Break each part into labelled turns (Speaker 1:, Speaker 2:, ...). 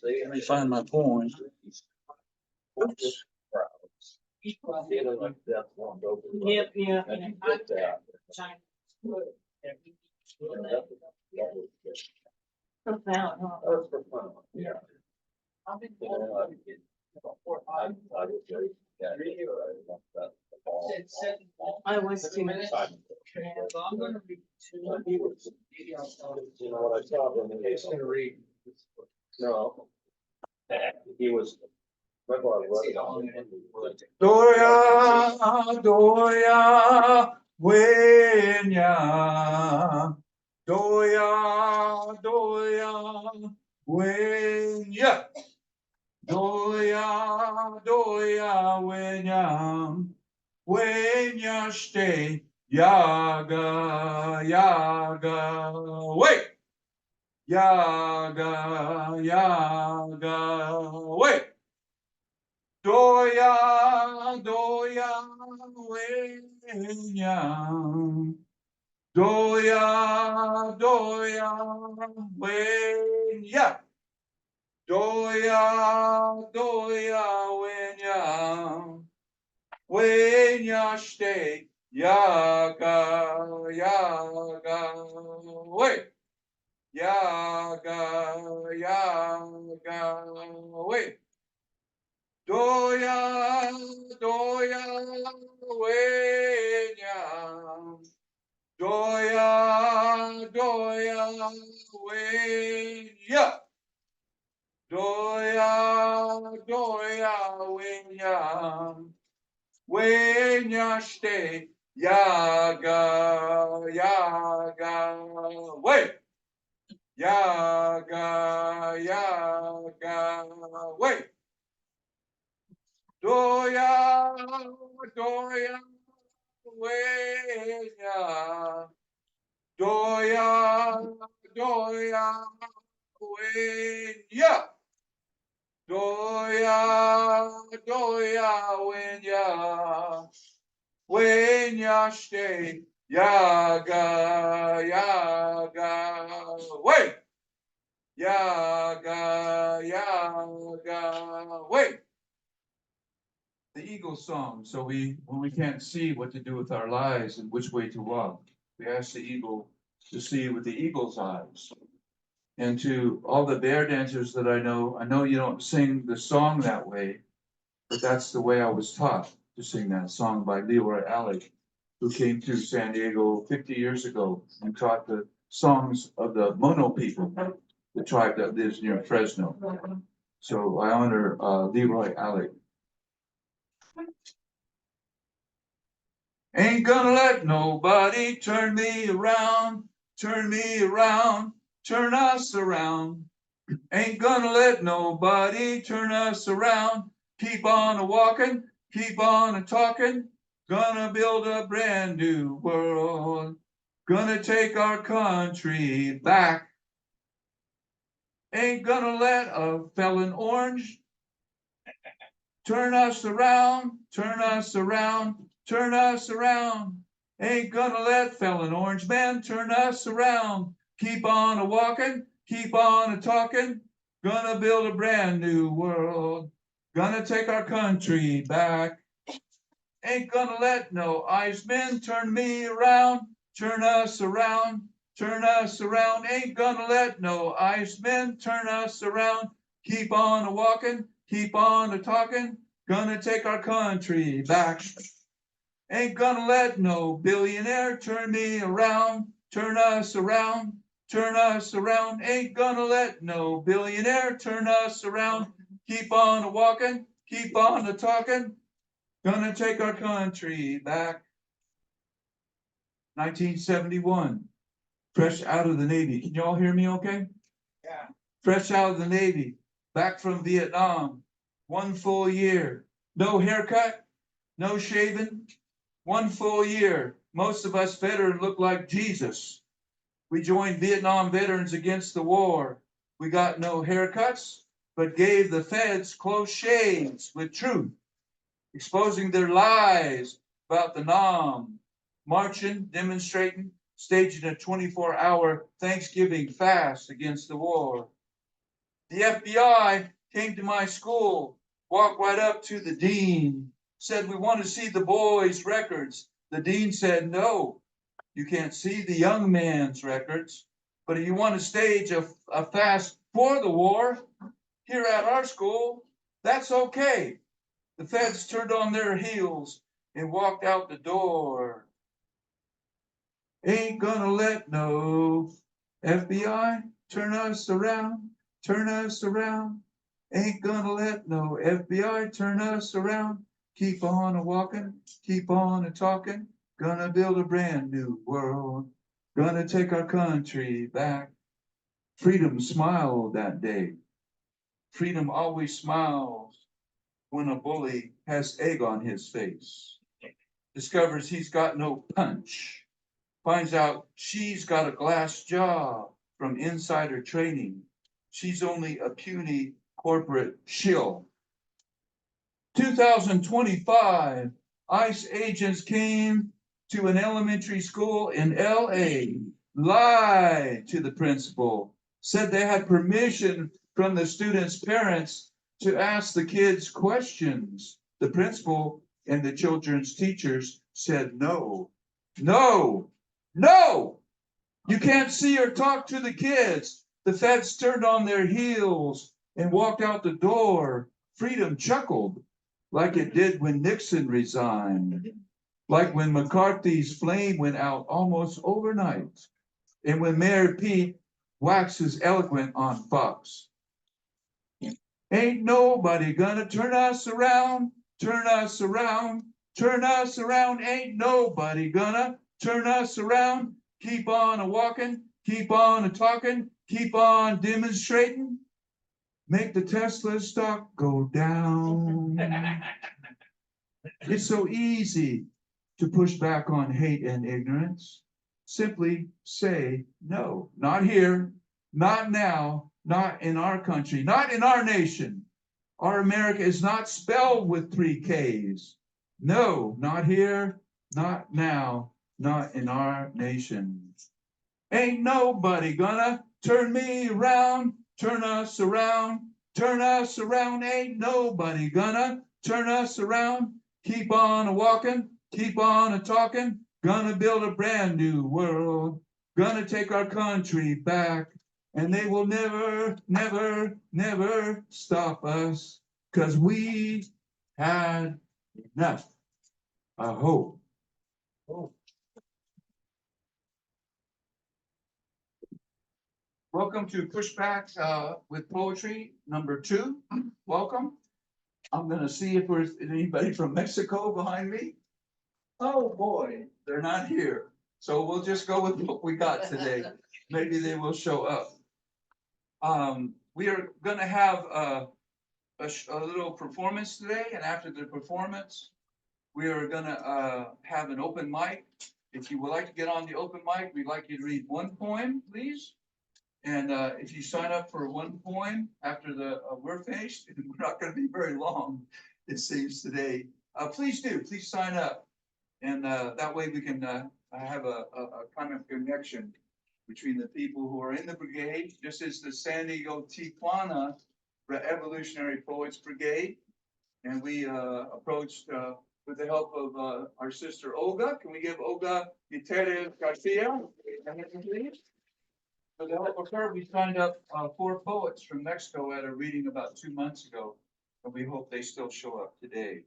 Speaker 1: Let me find my point. Oops.
Speaker 2: Yep, yeah. Profound, huh?
Speaker 1: Yeah.
Speaker 2: I was too.
Speaker 3: You know what I saw when he's gonna read. No. He was.
Speaker 1: Doya, doya, wenya. Doya, doya, wenya. Doya, doya, wenya. Wenya stay, yaga, yaga, wait. Yaga, yaga, wait. Doya, doya, wenya. Doya, doya, wenya. Doya, doya, wenya. Wenya stay, yaga, yaga, wait. Yaga, yaga, wait. Doya, doya, wenya. Doya, doya, wenya. Doya, doya, wenya. Wenya stay, yaga, yaga, wait. Yaga, yaga, wait. Doya, doya, wenya. Doya, doya, wenya. Doya, doya, wenya. Wenya stay, yaga, yaga, wait. Yaga, yaga, wait. The eagle song. So when we can't see what to do with our lives and which way to walk, we ask the eagle to see with the eagle's eyes. And to all the bear dancers that I know you don't sing the song that way, but that's the way I was taught to sing that song by Leroy Alec, who came to San Diego 50 years ago and taught the songs of the Mono people, the tribe that lives near Fresno. So I honor Leroy Alec. Ain't gonna let nobody turn me around, turn me around, turn us around. Ain't gonna let nobody turn us around. Keep on a walking, keep on a talking. Gonna build a brand new world. Gonna take our country back. Ain't gonna let a felon orange turn us around, turn us around, turn us around. Ain't gonna let felon orange man turn us around. Keep on a walking, keep on a talking. Gonna build a brand new world. Gonna take our country back. Ain't gonna let no Iceman turn me around, turn us around, turn us around. Ain't gonna let no Iceman turn us around. Keep on a walking, keep on a talking. Gonna take our country back. Ain't gonna let no billionaire turn me around, turn us around, turn us around. Ain't gonna let no billionaire turn us around. Keep on a walking, keep on a talking. Gonna take our country back. 1971, fresh out of the Navy. Can you all hear me okay?
Speaker 3: Yeah.
Speaker 1: Fresh out of the Navy, back from Vietnam, 1 full year. No haircut, no shaving, 1 full year. Most of us veterans look like Jesus. We joined Vietnam veterans against the war. We got no haircuts, but gave the feds close shaves with truth, exposing their lies about the Nam, marching, demonstrating, staging a 24-hour Thanksgiving fast against the war. The FBI came to my school, walked right up to the dean, said, "We want to see the boys' records." The dean said, "No, you can't see the young man's records, but if you want to stage a fast for the war here at our school, that's okay." The feds turned on their heels and walked out the door. Ain't gonna let no FBI turn us around, turn us around. Ain't gonna let no FBI turn us around. Keep on a walking, keep on a talking. Gonna build a brand new world. Gonna take our country back. Freedom smiled that day. Freedom always smiles when a bully has egg on his face. Discovers he's got no punch. Finds out she's got a glass jaw from insider trading. She's only a puny corporate shill. 2025, ICE agents came to an elementary school in LA, lied to the principal, said they had permission from the students' parents to ask the kids questions. The principal and the children's teachers said no, no, no, you can't see or talk to the kids. The feds turned on their heels and walked out the door. Freedom chuckled like it did when Nixon resigned, like when McCarthy's flame went out almost overnight, and when Mayor Pete waxes eloquent on Fox. Ain't nobody gonna turn us around, turn us around, turn us around. Ain't nobody gonna turn us around. Keep on a walking, keep on a talking, keep on demonstrating. Make the Tesla stock go down. It's so easy to push back on hate and ignorance. Simply say no, not here, not now, not in our country, not in our nation. Our America is not spelled with 3 Ks. No, not here, not now, not in our nation. Ain't nobody gonna turn me around, turn us around, turn us around. Ain't nobody gonna turn us around. Keep on a walking, keep on a talking. Gonna build a brand new world. Gonna take our country back. And they will never, never, never stop us. 'Cause we had enough. I hope. Welcome to Pushback with Poetry #2. Welcome. I'm going to see if there's anybody from Mexico behind me. Oh boy, they're not here. So we'll just go with what we got today. Maybe they will show up. We are going to have a little performance today, and after the performance, we are going to have an open mic. If you would like to get on the open mic, we'd like you to read one poem, please. And if you sign up for one poem after we're finished, we're not going to be very long, it seems today. Please do, please sign up. And that way we can have a kind of connection between the people who are in the brigade. This is the San Diego Tijuana Re-Evolutionary Poets Brigade. And we approached with the help of our sister Olga. Can we give Olga Gutierrez Garcia? With the help of her, we signed up 4 poets from Mexico at a reading about 2 months ago, and we hope they still show up today.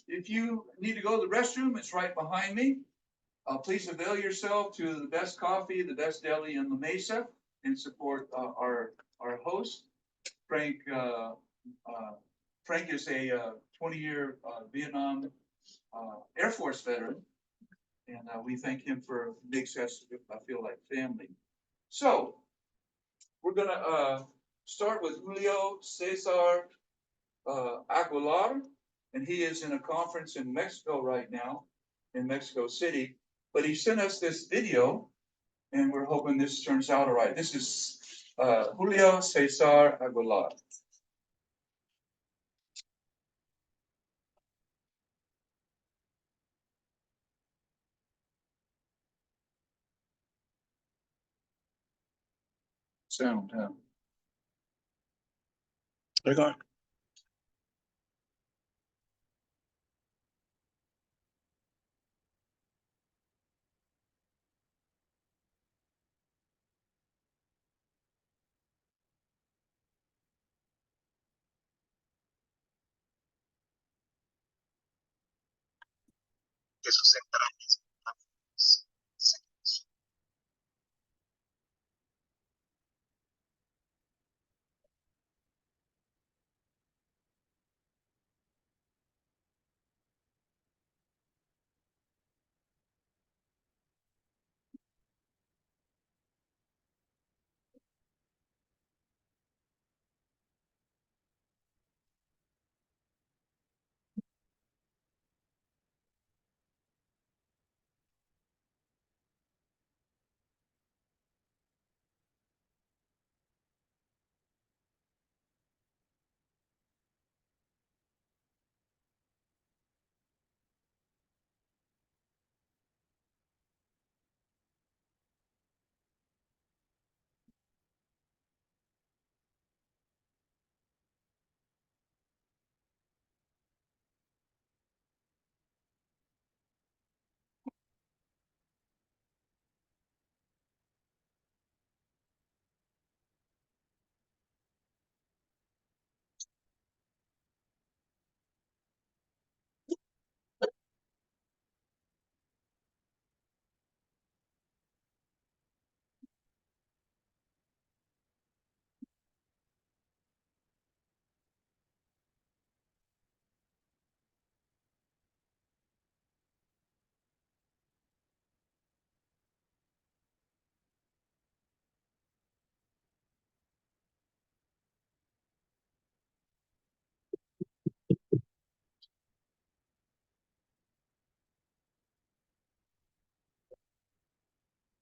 Speaker 1: If you need to go to the restroom, it's right behind me. Please avail yourself to the best coffee, the best deli in La Mesa, and support our host, Frank. Frank is a 20-year Vietnam Air Force veteran. And we thank him for makes us feel like family. So we're gonna start with Julio Cesar Aguilar, and he is in a conference in Mexico right now, in Mexico City. But he sent us this video, and we're hoping this turns out all right. This is Julio Cesar Aguilar. Sound.
Speaker 4: Brigade. De sus entrañas.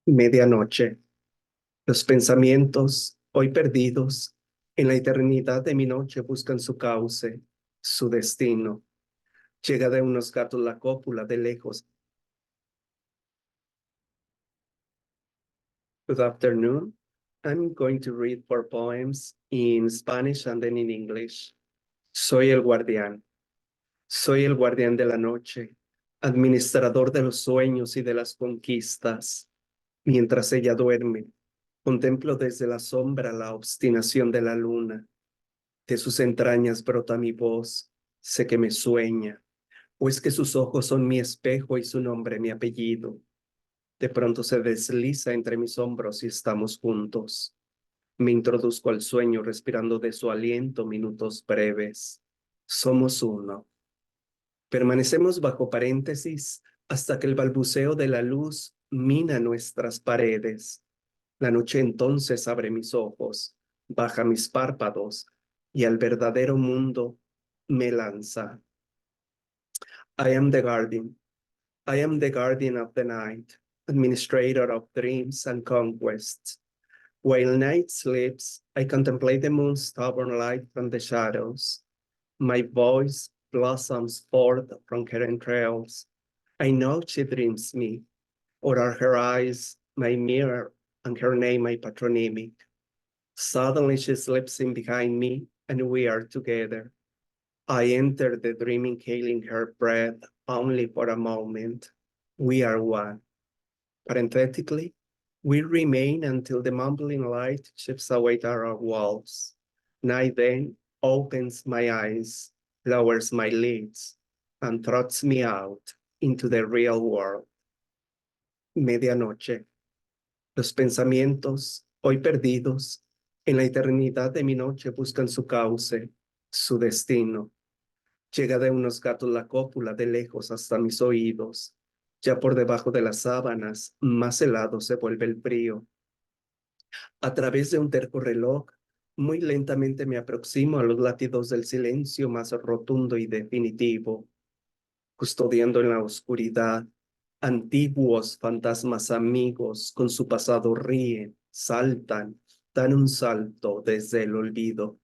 Speaker 5: Medianoche. Los pensamientos, hoy perdidos, en la eternidad de mi noche buscan su cauce, su destino. Llega de unos gatos la cópula de lejos. Good afternoon. I'm going to read 4 poems in Spanish and then in English. Soy el guardián. Soy el guardián de la noche, administrador de los sueños y de las conquistas. Mientras ella duerme, contemplo desde la sombra la obstinación de la luna. De sus entrañas brota mi voz, sé que me sueña, o es que sus ojos son mi espejo y su nombre mi apellido. De pronto se desliza entre mis hombros y estamos juntos. Me introduzco al sueño respirando de su aliento minutos breves. Somos uno. Permanecemos bajo paréntesis hasta que el balbuceo de la luz mina nuestras paredes. La noche entonces abre mis ojos, baja mis párpados y al verdadero mundo me lanza. I am the guardian. I am the guardian of the night, administrator of dreams and conquests. While night sleeps, I contemplate the moon's stubborn light from the shadows. My voice blossoms forth from her entrails. I know she dreams me, or are her eyes my mirror and her name my patronymic. Suddenly she slips in behind me and we are together. I enter the dream inhaling her breath only for a moment. We are one. Parenthetically, we remain until the mumbling light chips away at our walls. Night then opens my eyes, lowers my lids, and throws me out into the real world. Medianoche. Los pensamientos, hoy perdidos, en la eternidad de mi noche buscan su cauce, su destino. Llega de unos gatos la cópula de lejos hasta mis oídos. Ya por debajo de las sábanas, más helado se vuelve el frío. A través de un terco reloj, muy lentamente me aproximo a los latidos del silencio más rotundo y definitivo, custodiando en la oscuridad. Antiguos fantasmas amigos con su pasado ríen, saltan, dan un salto desde el olvido.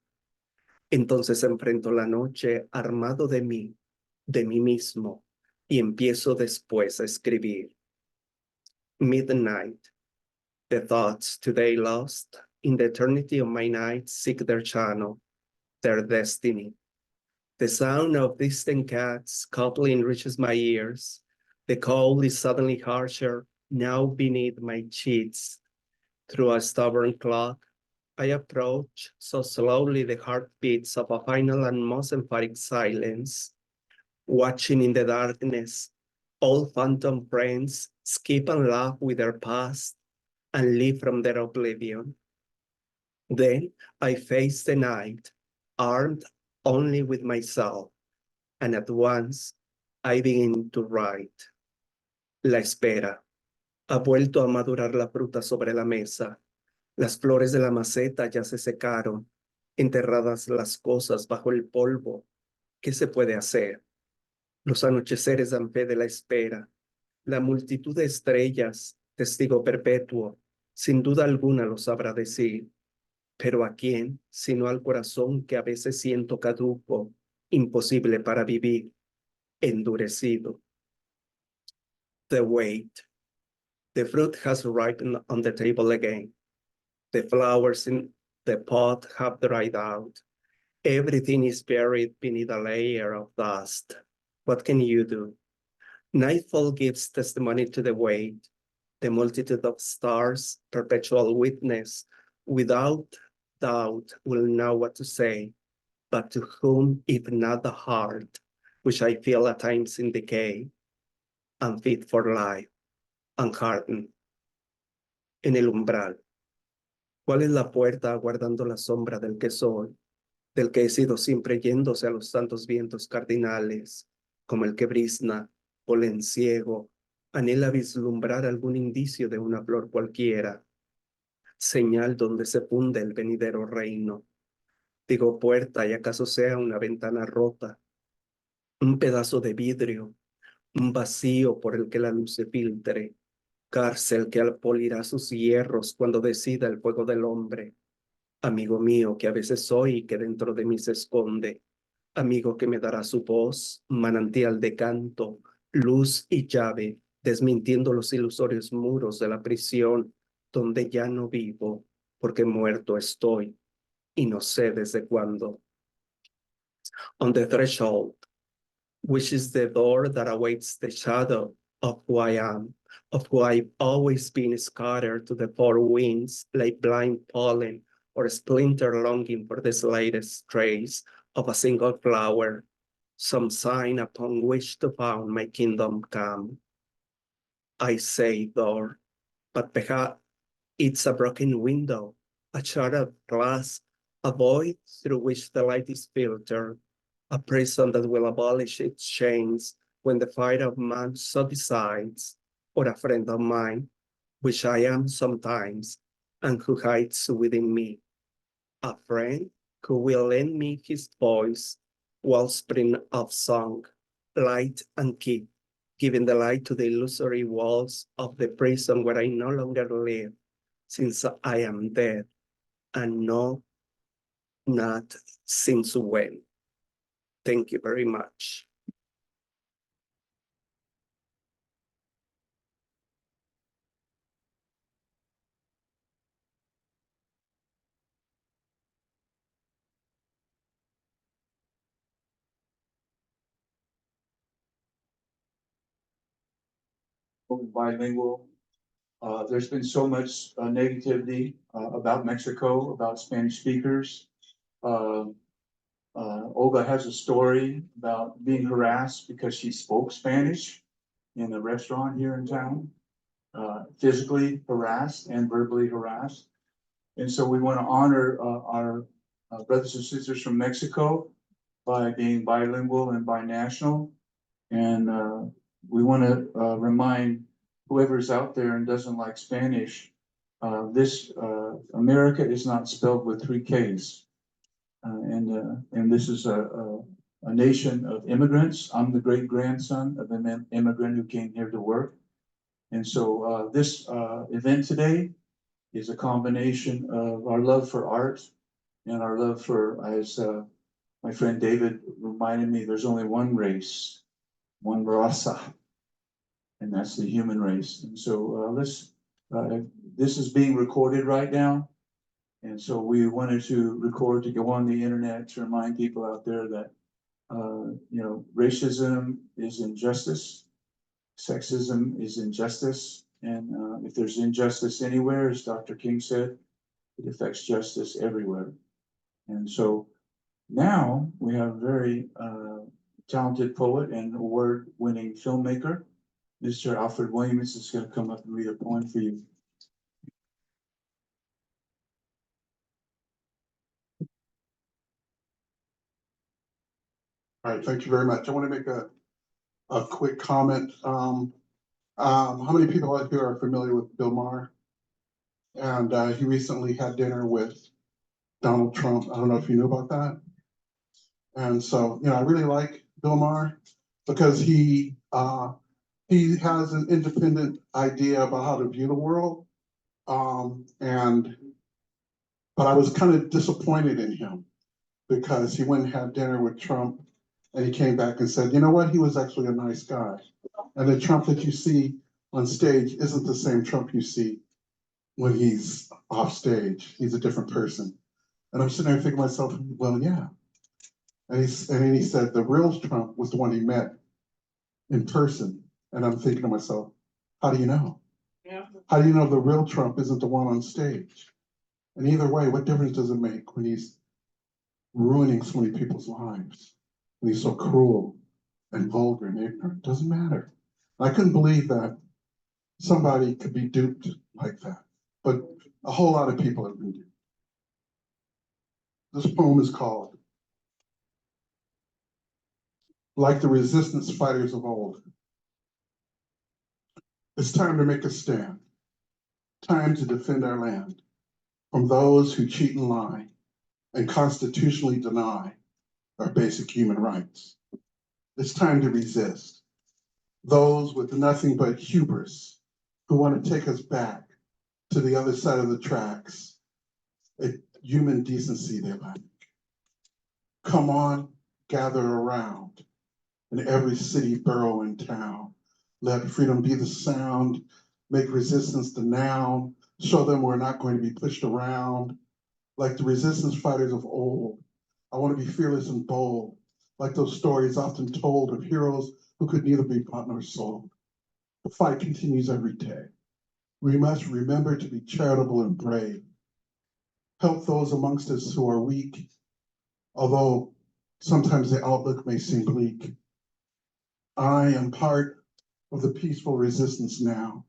Speaker 5: Entonces enfrento la noche armado de mí mismo, y empiezo después a escribir. Midnight. The thoughts today lost in the eternity of my night seek their channel. their destiny. The sound of distant cats coupling reaches my ears. The cold is suddenly harsher, now beneath my sheets. Through a stubborn clock, I approach so slowly the heartbeats of a final and most emphatic silence. Watching in the darkness, old phantom friends skip and laugh with their past and live from their oblivion. Then I face the night, armed only with myself, and at once I begin to write. La espera. Ha vuelto a madurar la fruta sobre la mesa. Las flores de la maceta ya se secaron, enterradas las cosas bajo el polvo. ¿Qué se puede hacer? Los anocheceres dan fe de la espera. La multitud de estrellas, testigo perpetuo, sin duda alguna lo sabrá decir. Pero ¿a quién, sino al corazón que a veces siento caduco, imposible para vivir, endurecido? The wait. The fruit has ripened on the table again. The flowers in the pot have dried out. Everything is buried beneath a layer of dust. What can you do? Nightfall gives testimony to the wait. The multitude of stars, perpetual witness, without doubt will know what to say, but to whom if not the heart, which I feel at times in decay, unfit for life, unhardened. En el umbral. ¿Cuál es la puerta aguardando la sombra del que soy? Del que he sido siempre yéndose a los santos vientos cardinales, como el que brizna, polen ciego, anhela vislumbrar algún indicio de una flor cualquiera, señal donde se funde el venidero reino. Digo puerta y acaso sea una ventana rota, un pedazo de vidrio, un vacío por el que la luz se filtre, cárcel que polirá sus hierros cuando decida el fuego del hombre. Amigo mío que a veces soy y que dentro de mí se esconde, amigo que me dará su voz, manantial de canto, luz y llave, desmintiendo los ilusorios muros de la prisión donde ya no vivo, porque muerto estoy y no sé desde cuándo. On the threshold, which is the door that awaits the shadow of who I am, of who I've always been scattered to the four winds like blind pollen or splinter longing for the slightest trace of a single flower, some sign upon which to found my kingdom come. I say door, but perhaps it's a broken window, a shattered glass, a void through which the light is filtered, a prison that will abolish its chains when the fire of man so decides, or a friend of mine, which I am sometimes, and who hides within me, a friend who will lend me his voice, wellspring of song, light and keep, giving the light to the illusory walls of the prison where I no longer live, since I am dead, and know not since when. Thank you very much.
Speaker 1: Bilingual. There's been so much negativity about Mexico, about Spanish speakers. Olga has a story about being harassed because she spoke Spanish in a restaurant here in town, physically harassed and verbally harassed. And so we want to honor our brothers and sisters from Mexico by being bilingual and binational. And we want to remind whoever's out there and doesn't like Spanish, this America is not spelled with 3 Ks. And this is a nation of immigrants. I'm the great grandson of an immigrant who came here to work. And so this event today is a combination of our love for art and our love for, as my friend David reminded me, there's only one race, one raza, and that's the human race. And so this is being recorded right now. And so we wanted to record to go on the internet to remind people out there that, racism is injustice. Sexism is injustice. And if there's injustice anywhere, as Dr. King said, it affects justice everywhere. And so now we have a very talented poet and award-winning filmmaker, Mr. Alfred Williams, is going to come up and read a poem for you.
Speaker 4: All right, thank you very much. I want to make a quick comment. How many people out here are familiar with Bill Maher? And he recently had dinner with Donald Trump. I don't know if you knew about that. And so, I really like Bill Maher because he has an independent idea about how to view the world. But I was kind of disappointed in him because he went and had dinner with Trump and he came back and said, you know what, he was actually a nice guy. And the Trump that you see on stage isn't the same Trump you see when he's off stage. He's a different person. And I'm sitting there thinking to myself, well, yeah. And then he said the real Trump was the one he met in person. And I'm thinking to myself, how do you know?
Speaker 2: Yeah.
Speaker 4: How do you know the real Trump isn't the one on stage? And either way, what difference does it make when he's ruining so many people's lives? When he's so cruel and vulgar and ignorant? Doesn't matter. I couldn't believe that somebody could be duped like that. But a whole lot of people have been duped. This poem is called Like the Resistance Fighters of Old. It's time to make a stand. Time to defend our land from those who cheat and lie and constitutionally deny our basic human rights. It's time to resist those with nothing but hubris who want to take us back to the other side of the tracks, a human decency they lack. Come on, gather around in every city, borough, and town. Let freedom be the sound, make resistance the noun, show them we're not going to be pushed around. Like the resistance fighters of old, I want to be fearless and bold, like those stories often told of heroes who could neither be bought nor sold. The fight continues every day. We must remember to be charitable and brave. Help those amongst us who are weak, although sometimes the outlook may seem bleak. I am part of the peaceful resistance now.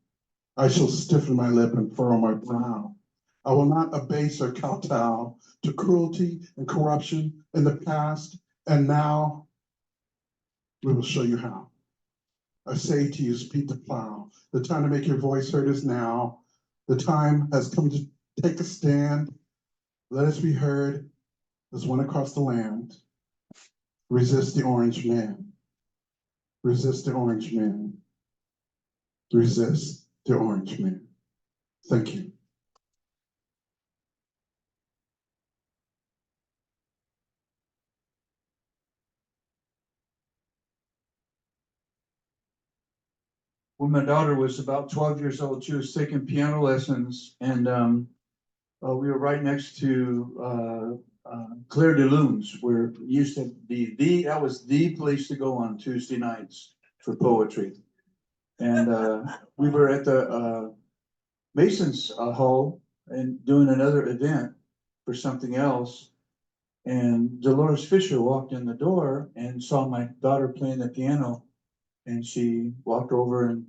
Speaker 4: I shall stiffen my lip and furrow my brow. I will not abase or kowtow to cruelty and corruption in the past, and now we will show you how. I say to you, speed the plow. The time to make your voice heard is now. The time has come to take a stand. Let us be heard as one across the land. Resist the orange man. Resist the orange man. Resist the orange man. Thank you.
Speaker 1: When my daughter was about 12 years old, she was taking piano lessons, and we were right next to Claire de Lune's, where it used to be that was the place to go on Tuesday nights for poetry. And we were at the Mason's Hall and doing another event for something else. And Dolores Fisher walked in the door and saw my daughter playing the piano. And she walked over and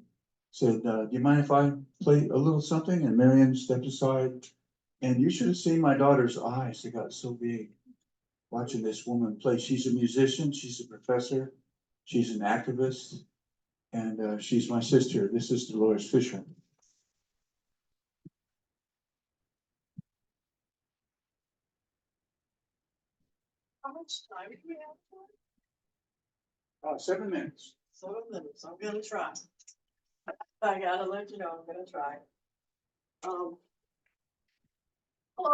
Speaker 1: said, do you mind if I play a little something? And Marion stepped aside. And you should have seen my daughter's eyes. They got so big watching this woman play. She's a musician. She's a professor. She's an activist. And she's my sister. This is Dolores Fisher.
Speaker 2: How much time do we have?
Speaker 1: 7 minutes.
Speaker 2: 7 minutes. I'm gonna try. I gotta let you know, I'm gonna try. Hello,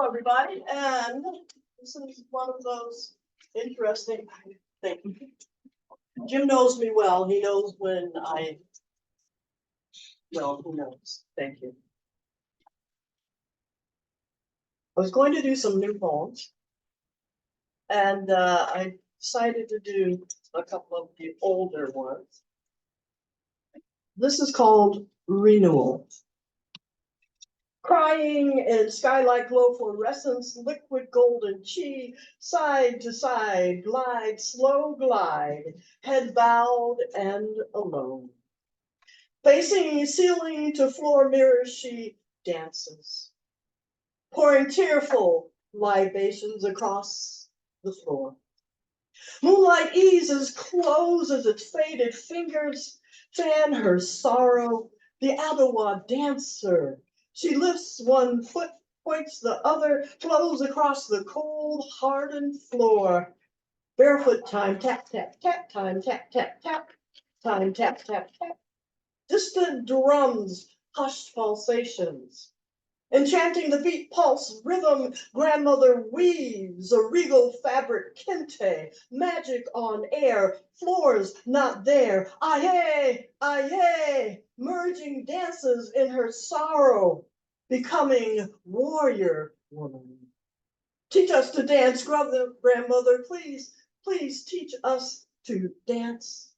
Speaker 2: everybody, and this is one of those interesting things. Jim knows me well. He knows when well, who knows? Thank you. I was going to do some new poems. And I decided to do a couple of the older ones. This is called Renewal. Crying in skylight glow fluorescence, liquid golden chi, side to side, glide, slow glide, head bowed and alone. Facing ceiling to floor mirrors, she dances, pouring tearful libations across the floor. Moonlight eases close as its faded fingers fan her sorrow. The Ottawa dancer. She lifts one foot, points the other, flows across the cold, hardened floor. Barefoot time, tap, tap, tap, time, tap, tap, tap, time, tap, tap, tap. Distant drums, hushed pulsations. Enchanting the beat pulse rhythm, grandmother weaves a regal fabric kente, magic on air, floors not there. Aye, aye, merging dances in her sorrow, becoming warrior woman. Teach us to dance, grandmother, please, please teach us to dance.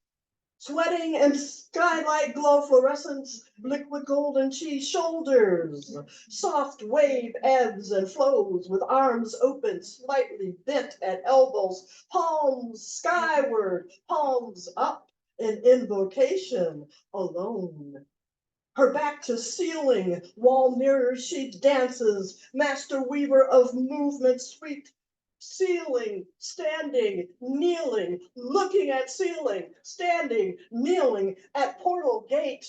Speaker 2: Sweating and skylight glow fluorescence, liquid golden cheese shoulders. Soft wave ebbs and flows with arms open, slightly bent at elbows, palms skyward, palms up in invocation alone. Her back to ceiling, wall mirrors, she dances, master weaver of movement, sweet ceiling, standing, kneeling, looking at ceiling, standing, kneeling at portal gate,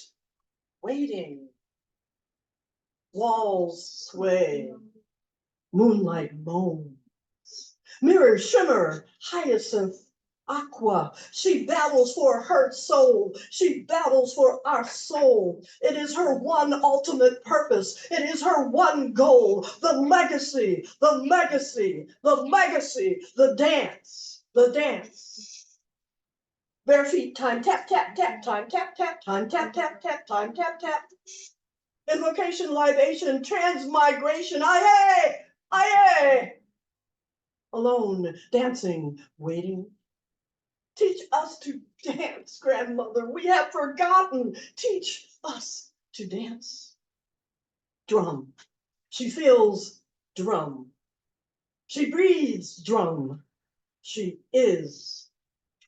Speaker 2: waiting. Walls sway, moonlight moans, mirror shimmer, hyacinth, aqua. She battles for her soul. She battles for our soul. It is her one ultimate purpose. It is her one goal. The legacy, the legacy, the legacy, the dance, the dance. Bare feet, time, tap, tap, tap, time, tap, tap, time, tap, tap, tap, time, tap, tap. Invocation, libation, transmigration, aye, aye. Alone, dancing, waiting. Teach us to dance, grandmother. We have forgotten. Teach us to dance. Drum. She feels drum. She breathes drum. She is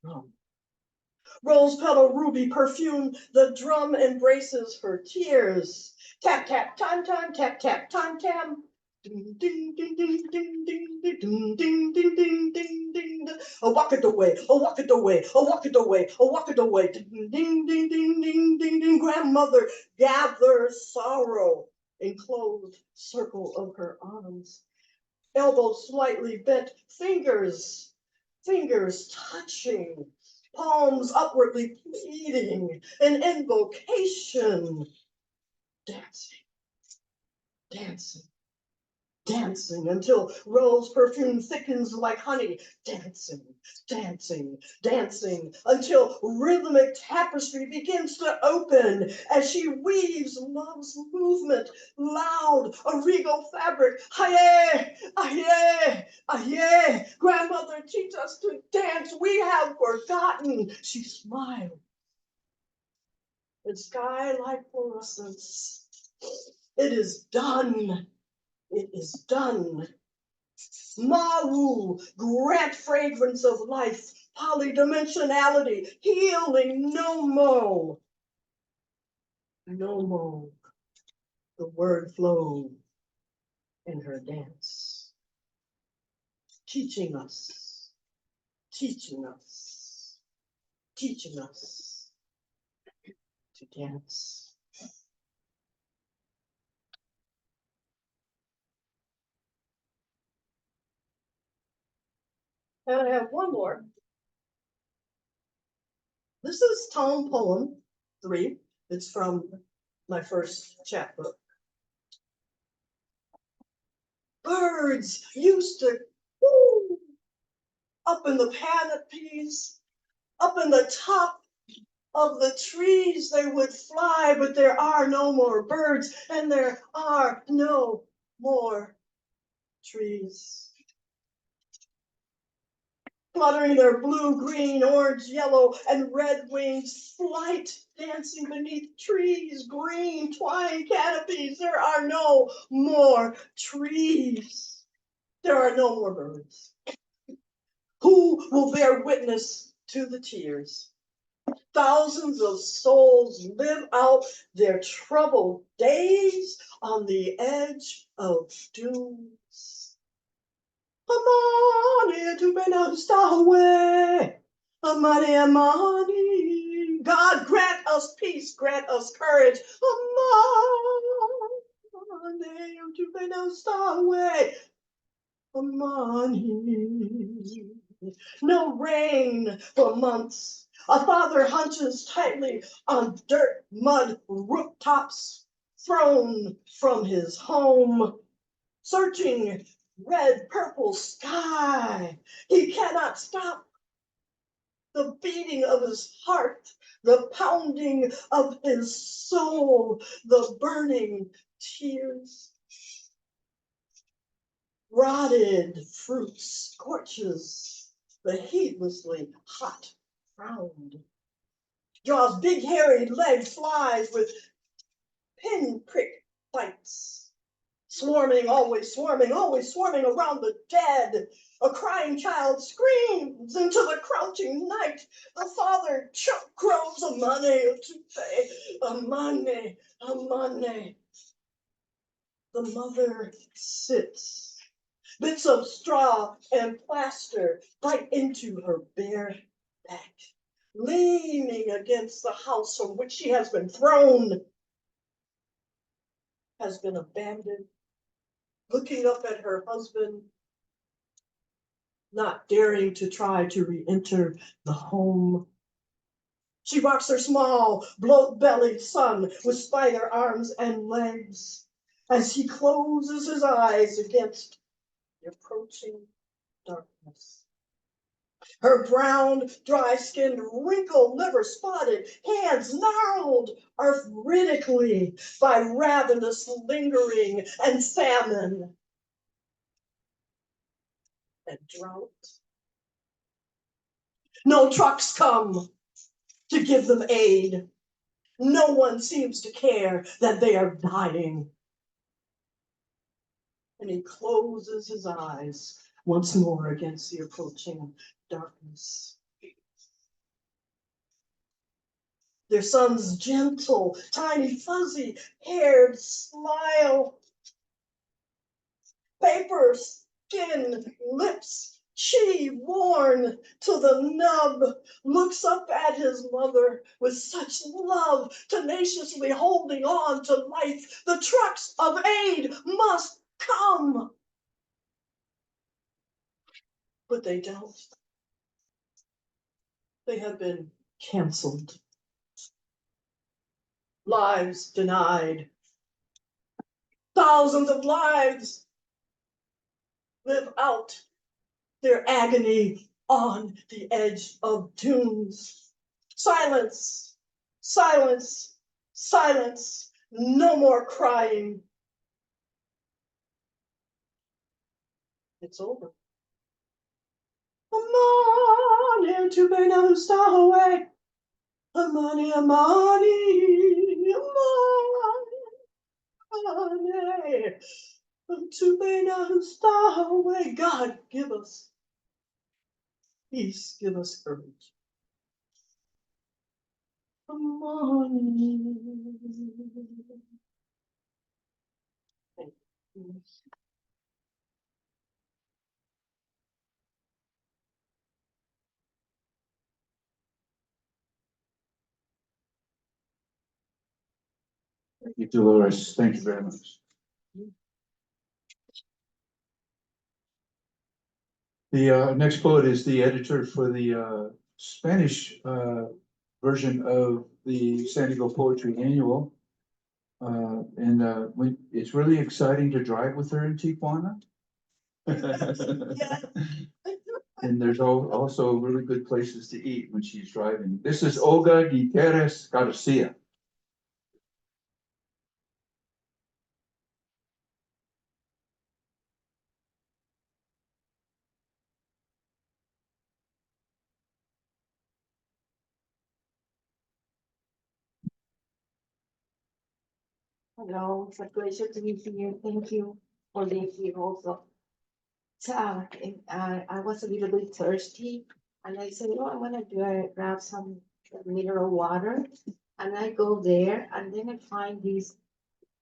Speaker 2: drum. Rose petal, ruby perfume. The drum embraces her tears. Tap, tap, time, time, tap, tap, time, tam. Ding, ding, ding, ding, ding, ding, ding, ding, ding, ding, ding, ding, ding. Oh, walk it away, oh, walk it away, oh, walk it away, oh, walk it away. Ding, ding, ding, ding, ding, ding, ding. Grandmother gathers sorrow, enclosed circle of her arms. Elbows slightly bent, fingers touching, palms upwardly pleading, an invocation. Dancing, dancing. Dancing until rose perfume thickens like honey, dancing, dancing, dancing, until rhythmic tapestry begins to open as she weaves love's movement, loud, a regal fabric. Aye, aye, aye, grandmother, teach us to dance. We have forgotten. She smiled. In sky like fluorescence, it is done. It is done. Maru, grant fragrance of life, polydimensionality, healing, no more. No more. The word flowed in her dance. Teaching us, teaching us, teaching us to dance. And I have one more. This is Tone Poem 3. It's from my first chapbook. Birds used to woo, up in the canopies, up in the top of the trees they would fly, but there are no more birds and there are no more trees. Fluttering their blue, green, orange, yellow, and red wings, flight dancing beneath trees, green twine canopies. There are no more trees. There are no more birds. Who will bear witness to the tears? Thousands of souls live out their troubled days on the edge of dunes. Amani to be no away. Amani, Amani. God grant us peace, grant us courage. Amani to be no away. Amani. No rain for months. A father hunches tightly on dirt, mud, rooftops, thrown from his home, searching red, purple sky. He cannot stop the beating of his heart, the pounding of his soul, the burning tears. Rotted fruit scorches the heedlessly hot ground. Draws big hairy leg flies with pinprick bites. Swarming, always swarming around the dead. A crying child screams into the crouching night. The father choke crows, Amane to pay, Amane, Amane. The mother sits. Bits of straw and plaster bite into her bare back, leaning against the house from which she has been thrown, has been abandoned, looking up at her husband, not daring to try to re-enter the home. She rocks her small, bloat-bellied son with spider arms and legs as he closes his eyes against the approaching darkness. Her brown, dry-skinned, wrinkled, liver-spotted hands gnarled arthritically by ravenous lingering and famine and drought. No trucks come to give them aid. No one seems to care that they are dying. And he closes his eyes once more against the approaching darkness. Their son's gentle, tiny, fuzzy-haired smile. Paper skin, lips, she worn to the nub, looks up at his mother with such love, tenaciously holding on to life. The trucks of aid must come. But they don't. They have been canceled. Lives denied. Thousands of lives live out their agony on the edge of dunes. Silence, silence, silence, no more crying. It's over. Amani to be no star away. Amani, Amani, Amani. To be no star away. God, give us peace, give us courage. Amani. Thank you.
Speaker 1: Thank you, Dolores. Thank you very much. The next poet is the editor for the Spanish version of the San Diego Poetry Annual. It's really exciting to drive with her in Tijuana.
Speaker 2: Yeah.
Speaker 1: And there's also really good places to eat when she's driving. This is Olga Gutierrez Garcia.
Speaker 6: Hello, it's a pleasure to be here. Thank you for being here also. So, I was a little bit thirsty and I said, oh, I'm gonna grab some mineral water. And I go there and then I find this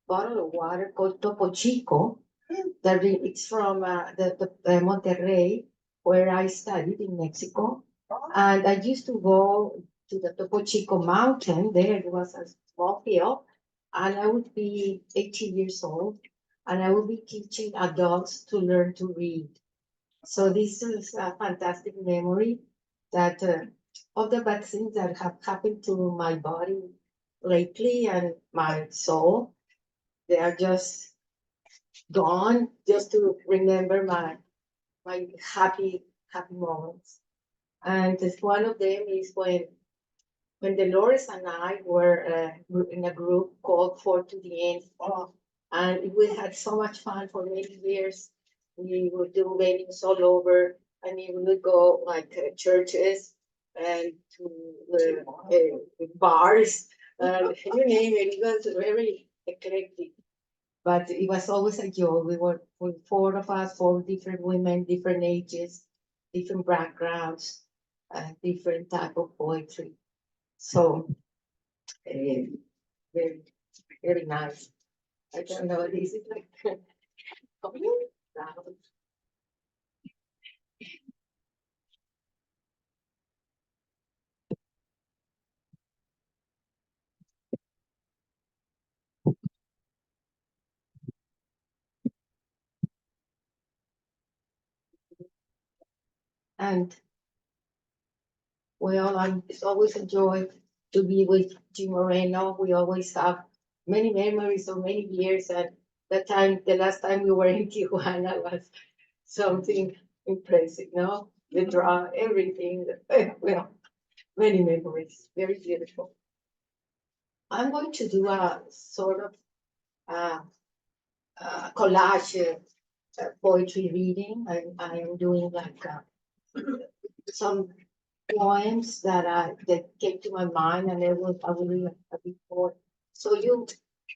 Speaker 6: bottle of water called Topo Chico. That it's from Monterrey, where I studied in Mexico. And I used to go to the Topo Chico mountain. There it was a small hill. And I would be 18 years old. And I would be teaching adults to learn to read. So this is a fantastic memory that of the bad things that have happened to my body lately and my soul, they are just gone, just to remember my happy moments. And one of them is when Dolores and I were in a group called Four to the End, and we had so much fun for many years. We would do weddings all over. I mean, we would go like churches and to bars, you name it. It was very eclectic, but it was always a joy. We were four of us, four different women, different ages, different backgrounds, different type of poetry. So very, very nice. I don't know, this is like and well, it's always a joy to be with Jim Moreno. We always have many memories of many years, and the last time we were in Tijuana was something impressive, no? The draw, everything, well, many memories, very beautiful. I'm going to do a sort of collage poetry reading. I am doing like some poems that came to my mind, and I will read a before. So you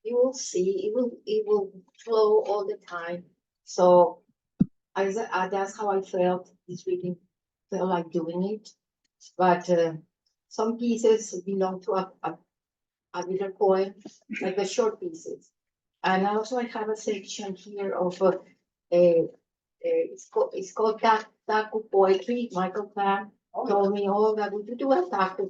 Speaker 6: will see it will flow all the time. So that's how I felt this reading, felt like doing it. But some pieces belong to a little poem, like the short pieces. And also I have a section here of it's called Taku Poetry. Michael Pham told me, oh, that would you do a taku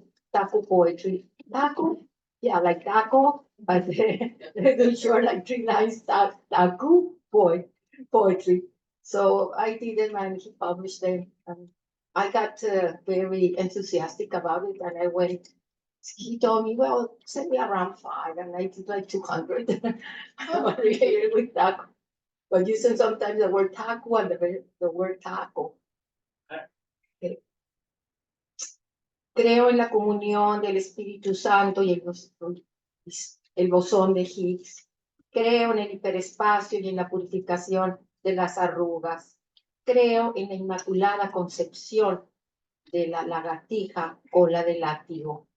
Speaker 6: poetry? Taku? Yeah, like taco, but they're short, like 3 lines, taku poetry. So I did them and he published them. And I got very enthusiastic about it, and I went. He told me, well, send me around 5, and I did like 200 with taco. But using sometimes the word taco and the word taco. Okay. Creo en la comunión del Espíritu Santo y el bosón de Higgs. Creo en el hiperespacio y en la purificación de las arrugas. Creo en la inmaculada concepción de la lagartija o la de látigo.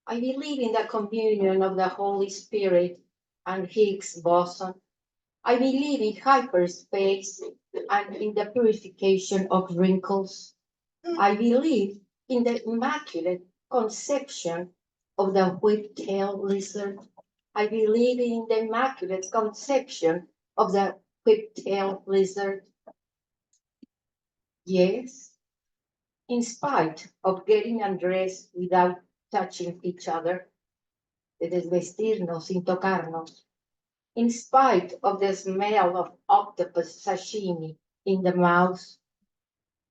Speaker 6: I believe in the communion of the Holy Spirit and Higgs boson. I believe in hyperspace and in the purification of wrinkles. I believe in the immaculate conception of the whip-tailed lizard. I believe in the immaculate conception of the whip-tailed lizard. Yes, in spite of getting undressed without touching each other, de desvestirnos sin tocarnos, in spite of the smell of octopus sashimi in the mouth,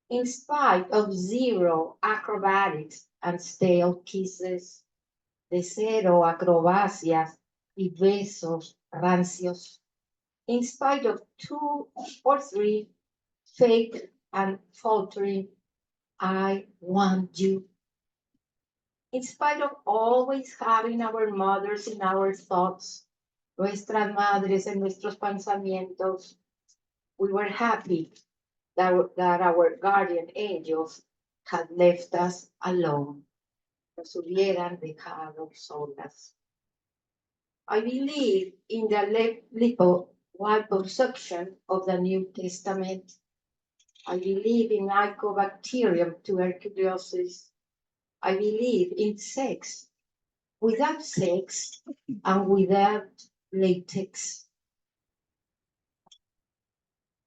Speaker 6: in spite of zero acrobatics and stale kisses, de cero acrobacias y besos rancios, in spite of 2 or 3 fake and faltering, I want you. In spite of always having our mothers in our thoughts, nuestras madres en nuestros pensamientos, we were happy that our guardian angels had left us alone. Nos hubieran dejado solas. I believe in the liposuction of the New Testament. I believe in Mycobacterium tuberculosis. I believe in sex without sex and without latex.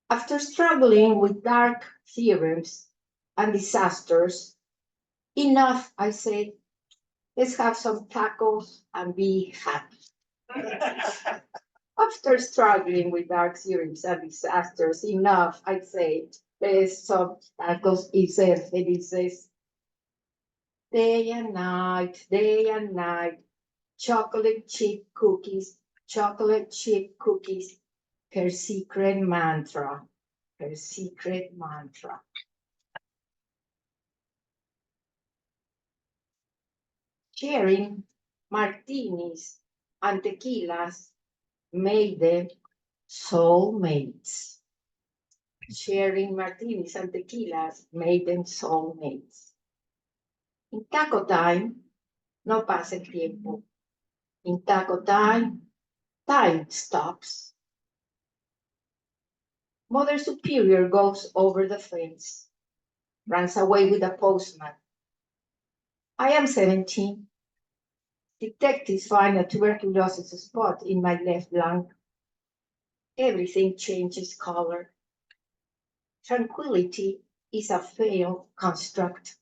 Speaker 6: After struggling with dark theorems and disasters, enough, I say, let's have some tacos and be happy. After struggling with dark theorems and disasters, enough, I say, let's some tacos y ser felices. Day and night, chocolate chip cookies, her secret mantra, her secret mantra. Sharing martinis and tequilas made them soulmates. Sharing martinis and tequilas made them soulmates. In taco time, no pasa el tiempo. In taco time, time stops. Mother Superior goes over the fence, runs away with the postman. I am 17. Detectives find a tuberculosis spot in my left lung. Everything changes color. Tranquility is a failed construct.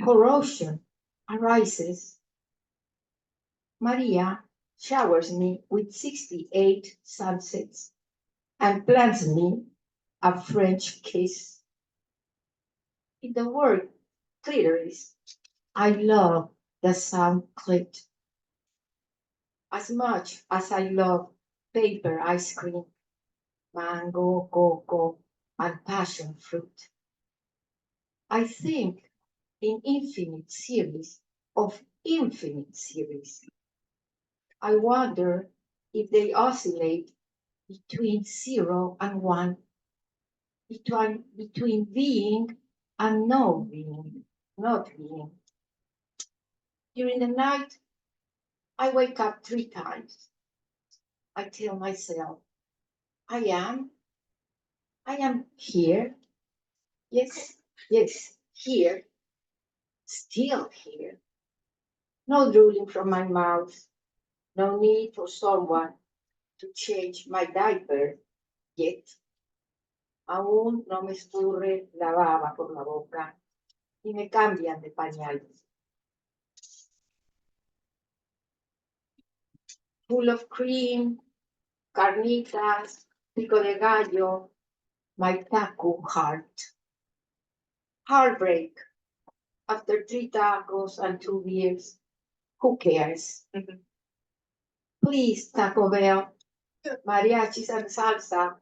Speaker 6: Corrosion arises. Maria showers me with 68 sunsets and plants me a French kiss. In the word clitoris, I love the sound clit as much as I love paper ice cream, mango, cocoa, and passion fruit. I think in infinite series of infinite series. I wonder if they oscillate between 0 and 1, between being and not being. During the night, I wake up 3 times. I tell myself, I am here. Yes, here, still here. No drooling from my mouth. No need for someone to change my diaper yet. Aún no me escurre la baba por la boca y me cambian de pañales. Full of cream, carnitas, pico de gallo, my taco heart. Heartbreak. After 3 tacos and 2 beers, who cares? Please, Taco Bell, mariachis and salsa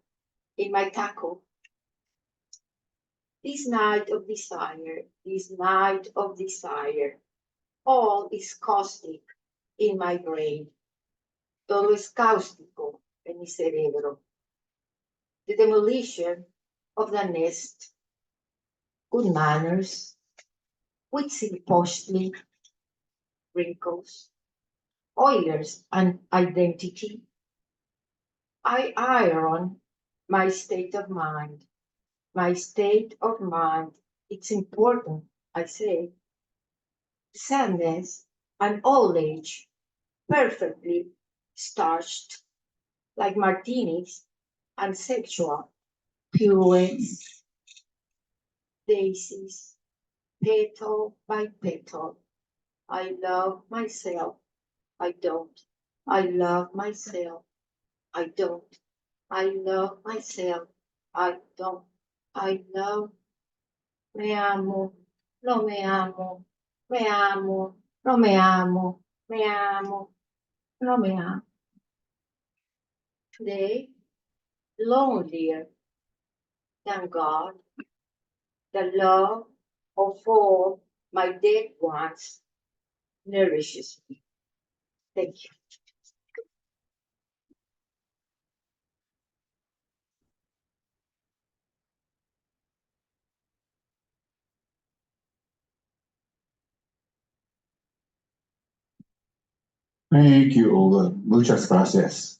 Speaker 6: in my taco. This night of desire, all is caustic in my brain. Todo es cáustico en mi cerebro. The demolition of the nest, good manners, Huitzilopochtli, wrinkles, Oilers and identity. I iron my state of mind. My state of mind, it's important, I say. Sadness and old age, perfectly starched, like martinis and sexual pirouettes, daisies, petal by petal. I love myself. I don't. I love myself. I don't. I love myself. I don't. I love. Me amo. No me amo. Me amo. No me amo. Me amo. No me amo. Today, lonelier than God, the love of all my dead ones nourishes me. Thank you.
Speaker 1: Thank you, Olga. Muchas gracias.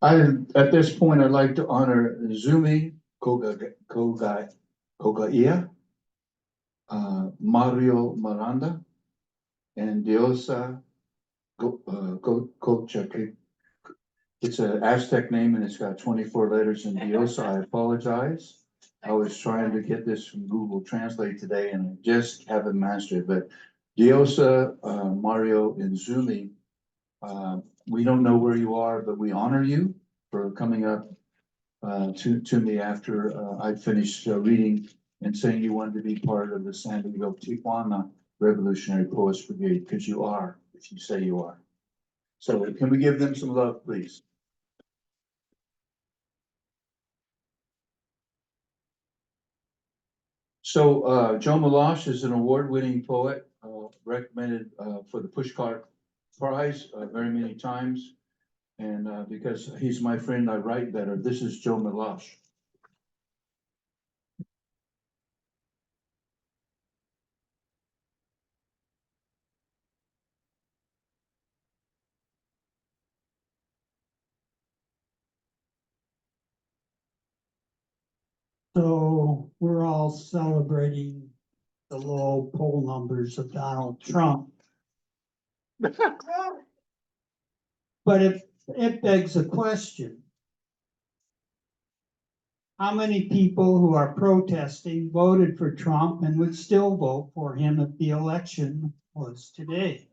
Speaker 1: At this point, I'd like to honor Zumi Kogaia, Mario Miranda, and Diosa Kochake. It's an Aztec name and it's got 24 letters in Diosa. I apologize. I was trying to get this from Google Translate today and I just haven't mastered it, but Diosa, Mario, and Zumi, we don't know where you are, but we honor you for coming up to me after I finished reading and saying you wanted to be part of the San Diego Tijuana Revolutionary Poets Brigade, because you are, if you say you are. So can we give them some love, please? So Joe Malash is an award-winning poet, recommended for the Pushcart Prize very many times. And because he's my friend, I write better. This is Joe Malash.
Speaker 7: So we're all celebrating the low poll numbers of Donald Trump. But it begs a question. How many people who are protesting voted for Trump and would still vote for him if the election was today?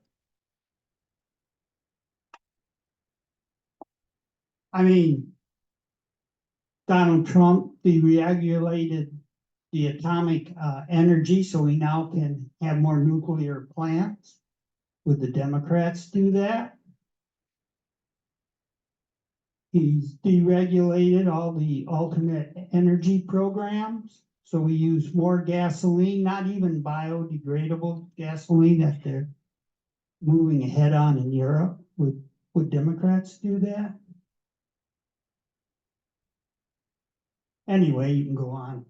Speaker 7: I mean, Donald Trump deregulated the atomic energy, so we now can have more nuclear plants. Would the Democrats do that? He's deregulated all the alternate energy programs, so we use more gasoline, not even biodegradable gasoline that they're moving ahead on in Europe. Would Democrats do that? Anyway, you can go on.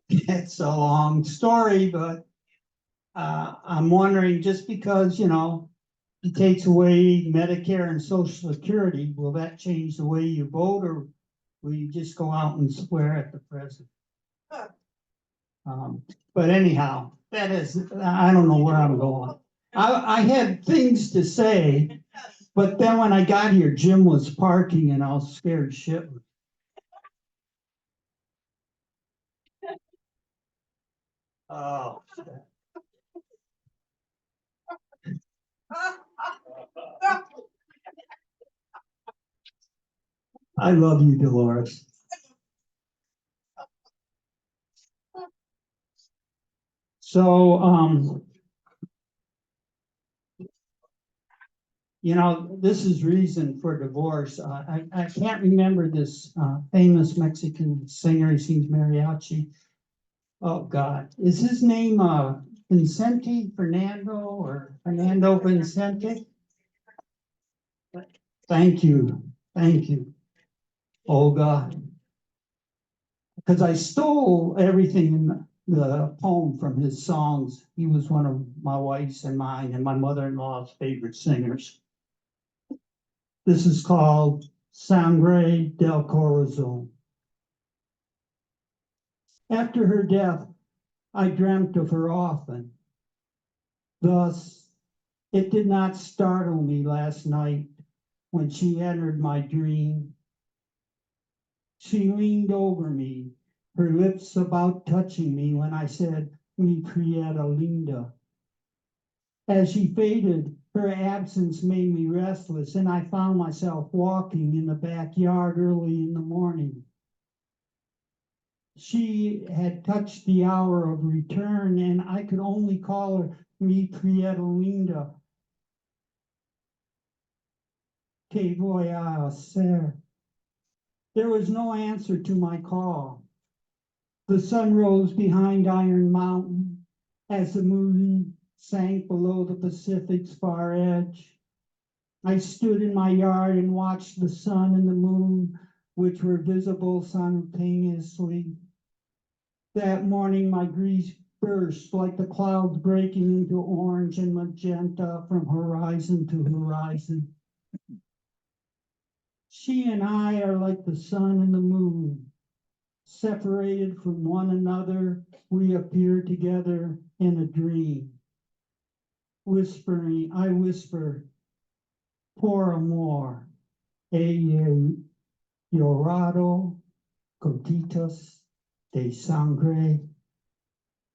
Speaker 7: It's a long story, but I'm wondering, just because, you know, he takes away Medicare and Social Security, will that change the way you vote, or will you just go out and swear at the president? But anyhow, that is, I don't know where I'm going. I had things to say, but then when I got here, Jim was parking and I was scared shitless. Oh. I love you, Dolores. So, you know, this is reason for divorce. I can't remember this famous Mexican singer. He sings mariachi. Oh God, is his name Vicente Fernando or Fernando Vicente? Thank you, Olga. Because I stole everything in the poem from his songs. He was one of my wife's and mine and my mother-in-law's favorite singers. This is called Sangre del Corazon. After her death, I dreamt of her often. Thus, it did not startle me last night when she entered my dream. She leaned over me, her lips about touching me when I said, "Mi prieta linda." As she faded, her absence made me restless, and I found myself walking in the backyard early in the morning. She had touched the hour of return, and I could only call her "Mi prieta linda." Que voy a hacer? There was no answer to my call. The sun rose behind Iron Mountain as the moon sank below the Pacific's far edge. I stood in my yard and watched the sun and the moon, which were visible simultaneously. That morning, my burst like the clouds breaking into orange and magenta from horizon to horizon. She and I are like the sun and the moon. Separated from one another, we appear together in a dream. Whispering, I whisper, por amor, he llorado gotitas de sangre.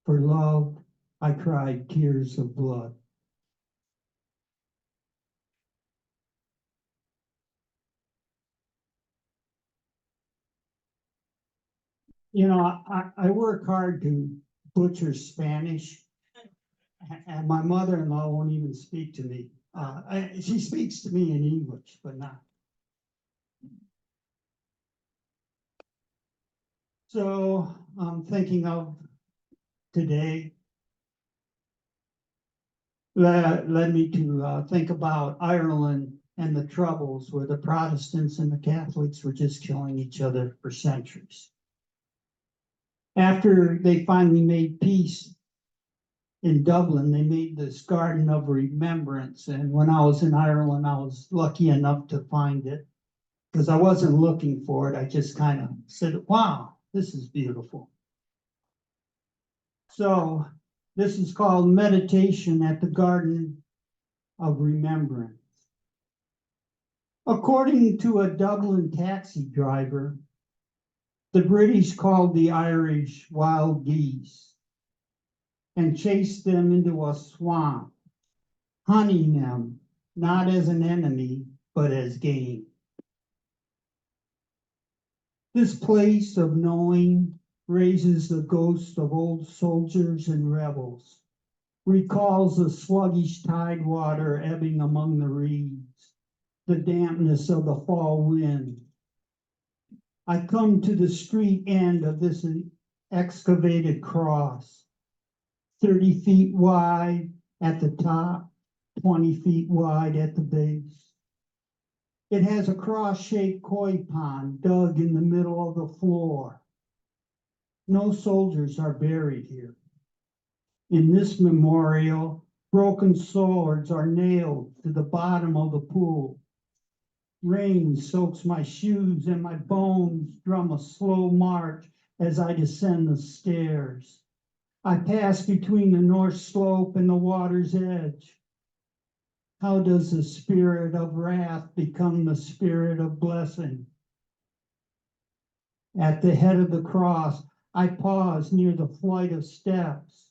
Speaker 7: For love, I cried tears of blood. You know, I work hard to butcher Spanish. And my mother-in-law won't even speak to me. She speaks to me in English, but not. So I'm thinking of today that led me to think about Ireland and the Troubles, where the Protestants and the Catholics were just killing each other for centuries. After they finally made peace in Dublin, they made this Garden of Remembrance. And when I was in Ireland, I was lucky enough to find it because I wasn't looking for it. I just kind of said, wow, this is beautiful. So this is called Meditation at the Garden of Remembrance. According to a Dublin taxi driver, the British called the Irish wild geese and chased them into a swamp, hunting them not as an enemy, but as game. This place of knowing raises the ghost of old soldiers and rebels, recalls the sluggish tide water ebbing among the reeds, the dampness of the fall wind. I come to the street end of this excavated cross, 30 feet wide at the top, 20 feet wide at the base. It has a cross-shaped koi pond dug in the middle of the floor. No soldiers are buried here. In this memorial, broken swords are nailed to the bottom of the pool. Rain soaks my shoes and my bones drum a slow march as I descend the stairs. I pass between the north slope and the water's edge. How does the spirit of wrath become the spirit of blessing? At the head of the cross, I pause near the flight of steps.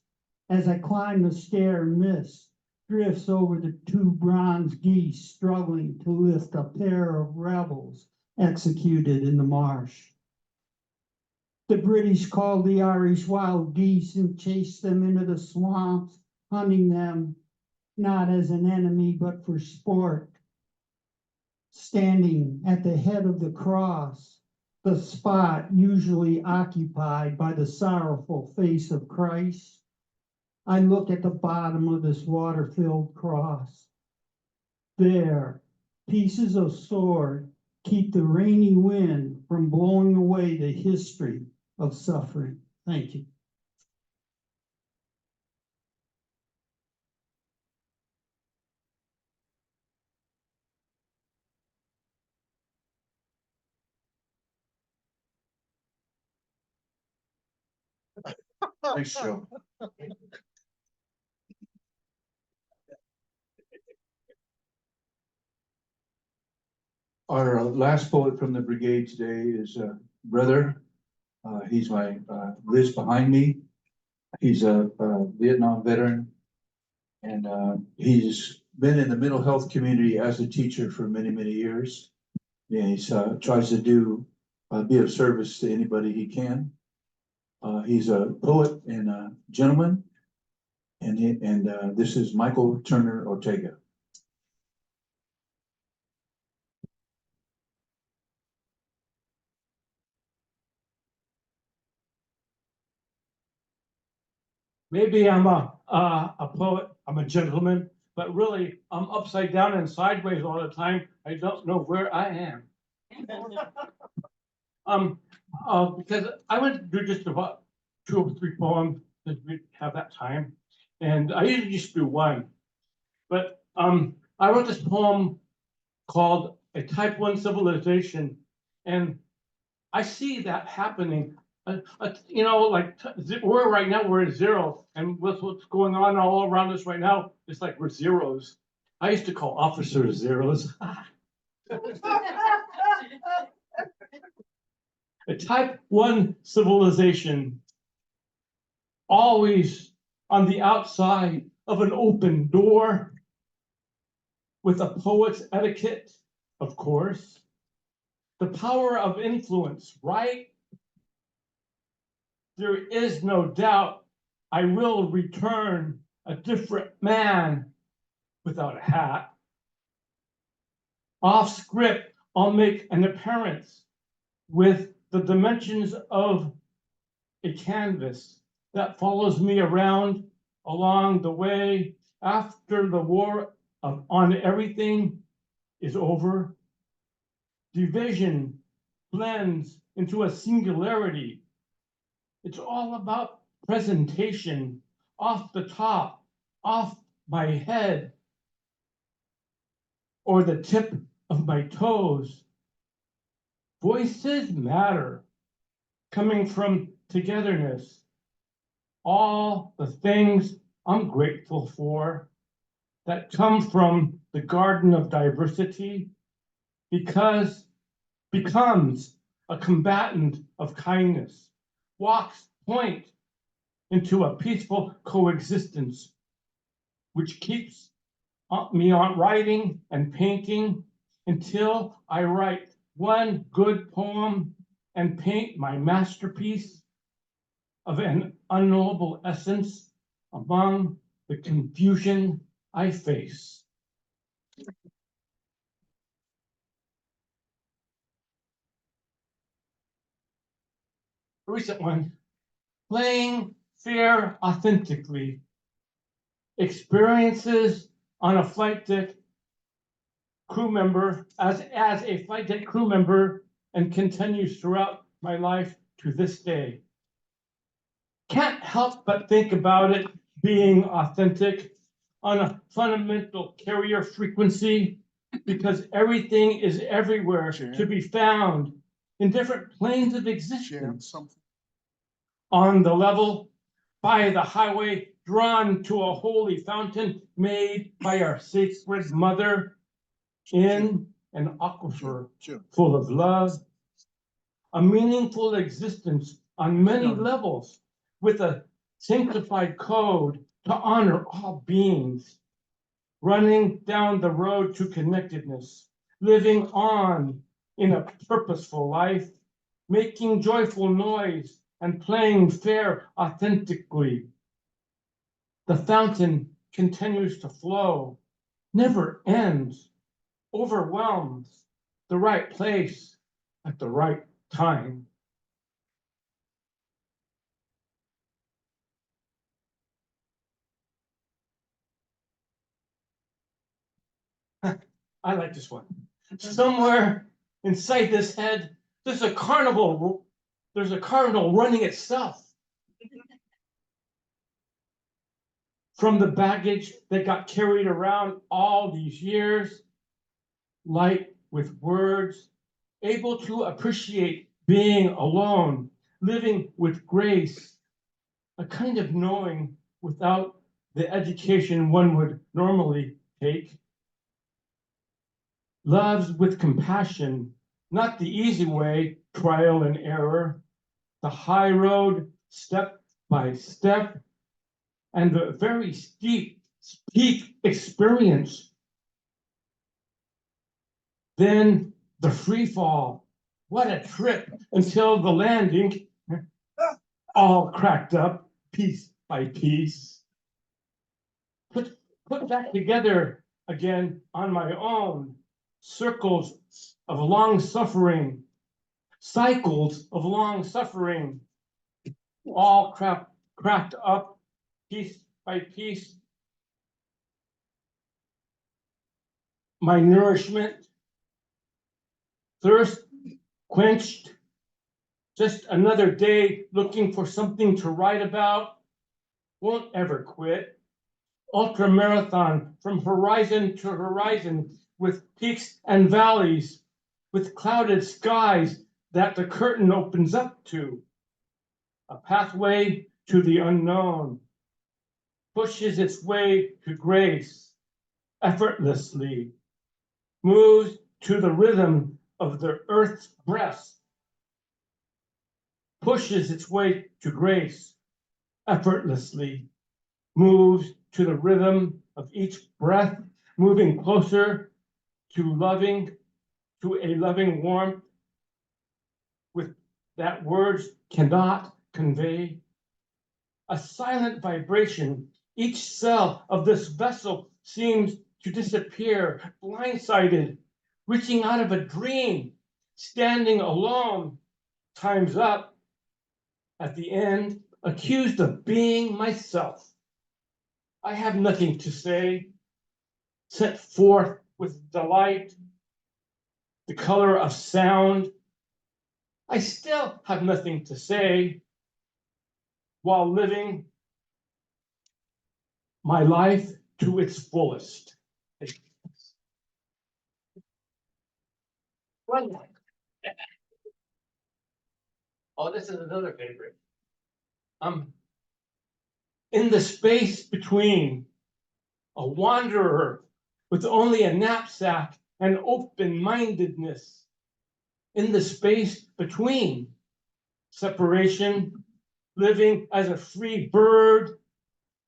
Speaker 7: As I climb the stair, mist drifts over the two bronze geese struggling to lift a pair of rebels executed in the marsh. The British called the Irish wild geese and chased them into the swamps, hunting them not as an enemy, but for sport. Standing at the head of the cross, the spot usually occupied by the sorrowful face of Christ, I look at the bottom of this water-filled cross. There, pieces of sword keep the rainy wind from blowing away the history of suffering. Thank you.
Speaker 1: Thanks, Joe. Our last poet from the brigade today is Brother. He's lives behind me. He's a Vietnam veteran, and he's been in the mental health community as a teacher for many, many years. And he tries to be of service to anybody he can. He's a poet and a gentleman, and this is Michael Turner Ortega.
Speaker 8: Maybe I'm a poet, I'm a gentleman, but really I'm upside down and sideways all the time. I don't know where I am. Because I went to do just about 2 or 3 poems, because we have that time. And I usually just do one. But I wrote this poem called A Type 1 Civilization. And I see that happening. You know, like we're right now, we're at zero. And what's going on all around us right now, it's like we're zeros. I used to call officers zeros. A type 1 civilization, always on the outside of an open door, with a poet's etiquette, of course. The power of influence, right? There is no doubt I will return a different man without a hat. Off script, I'll make an appearance with the dimensions of a canvas that follows me around along the way after the war on everything is over. Division blends into a singularity. It's all about presentation, off the top, off my head, or the tip of my toes. Voices matter, coming from togetherness. All the things I'm grateful for that come from the garden of diversity, because becomes a combatant of kindness, walks point into a peaceful coexistence, which keeps me on writing and painting until I write one good poem and paint my masterpiece of an unknowable essence among the confusion I face. A recent one, playing fair authentically. Experiences on a flight deck crew member, as a flight deck crew member, and continues throughout my life to this day. Can't help but think about it being authentic on a fundamental carrier frequency, because everything is everywhere to be found in different planes of existence. On the level, by the highway, drawn to a holy fountain made by our sacred mother, in an aquifer full of love, a meaningful existence on many levels, with a sanctified code to honor all beings, running down the road to connectedness, living on in a purposeful life, making joyful noise and playing fair authentically. The fountain continues to flow, never ends, overwhelms the right place at the right time. I like this one. Somewhere inside this head, there's a carnival. There's a cardinal running itself. From the baggage that got carried around all these years, light with words, able to appreciate being alone, living with grace, a kind of knowing without the education one would normally take. Loves with compassion, not the easy way, trial and error, the high road, step by step, and the very steep peak experience. Then the free fall. What a trip until the landing, all cracked up piece by piece. Put that together again on my own. Circles of long suffering, cycles of long suffering, all cracked up piece by piece. My nourishment, thirst quenched, just another day looking for something to write about, won't ever quit. Ultra marathon from horizon to horizon with peaks and valleys, with clouded skies that the curtain opens up to. A pathway to the unknown pushes its way to grace effortlessly, moves to the rhythm of the earth's breast, pushes its way to grace effortlessly, moves to the rhythm of each breath, moving closer to a loving warmth with that words cannot convey. A silent vibration, each cell of this vessel seems to disappear, blindsided, reaching out of a dream, standing alone, time's up. At the end, accused of being myself. I have nothing to say, set forth with delight, the color of sound. I still have nothing to say while living my life to its fullest. One more. Oh, this is another favorite. In the space between, a wanderer with only a knapsack and open-mindedness. In the space between, separation, living as a free bird,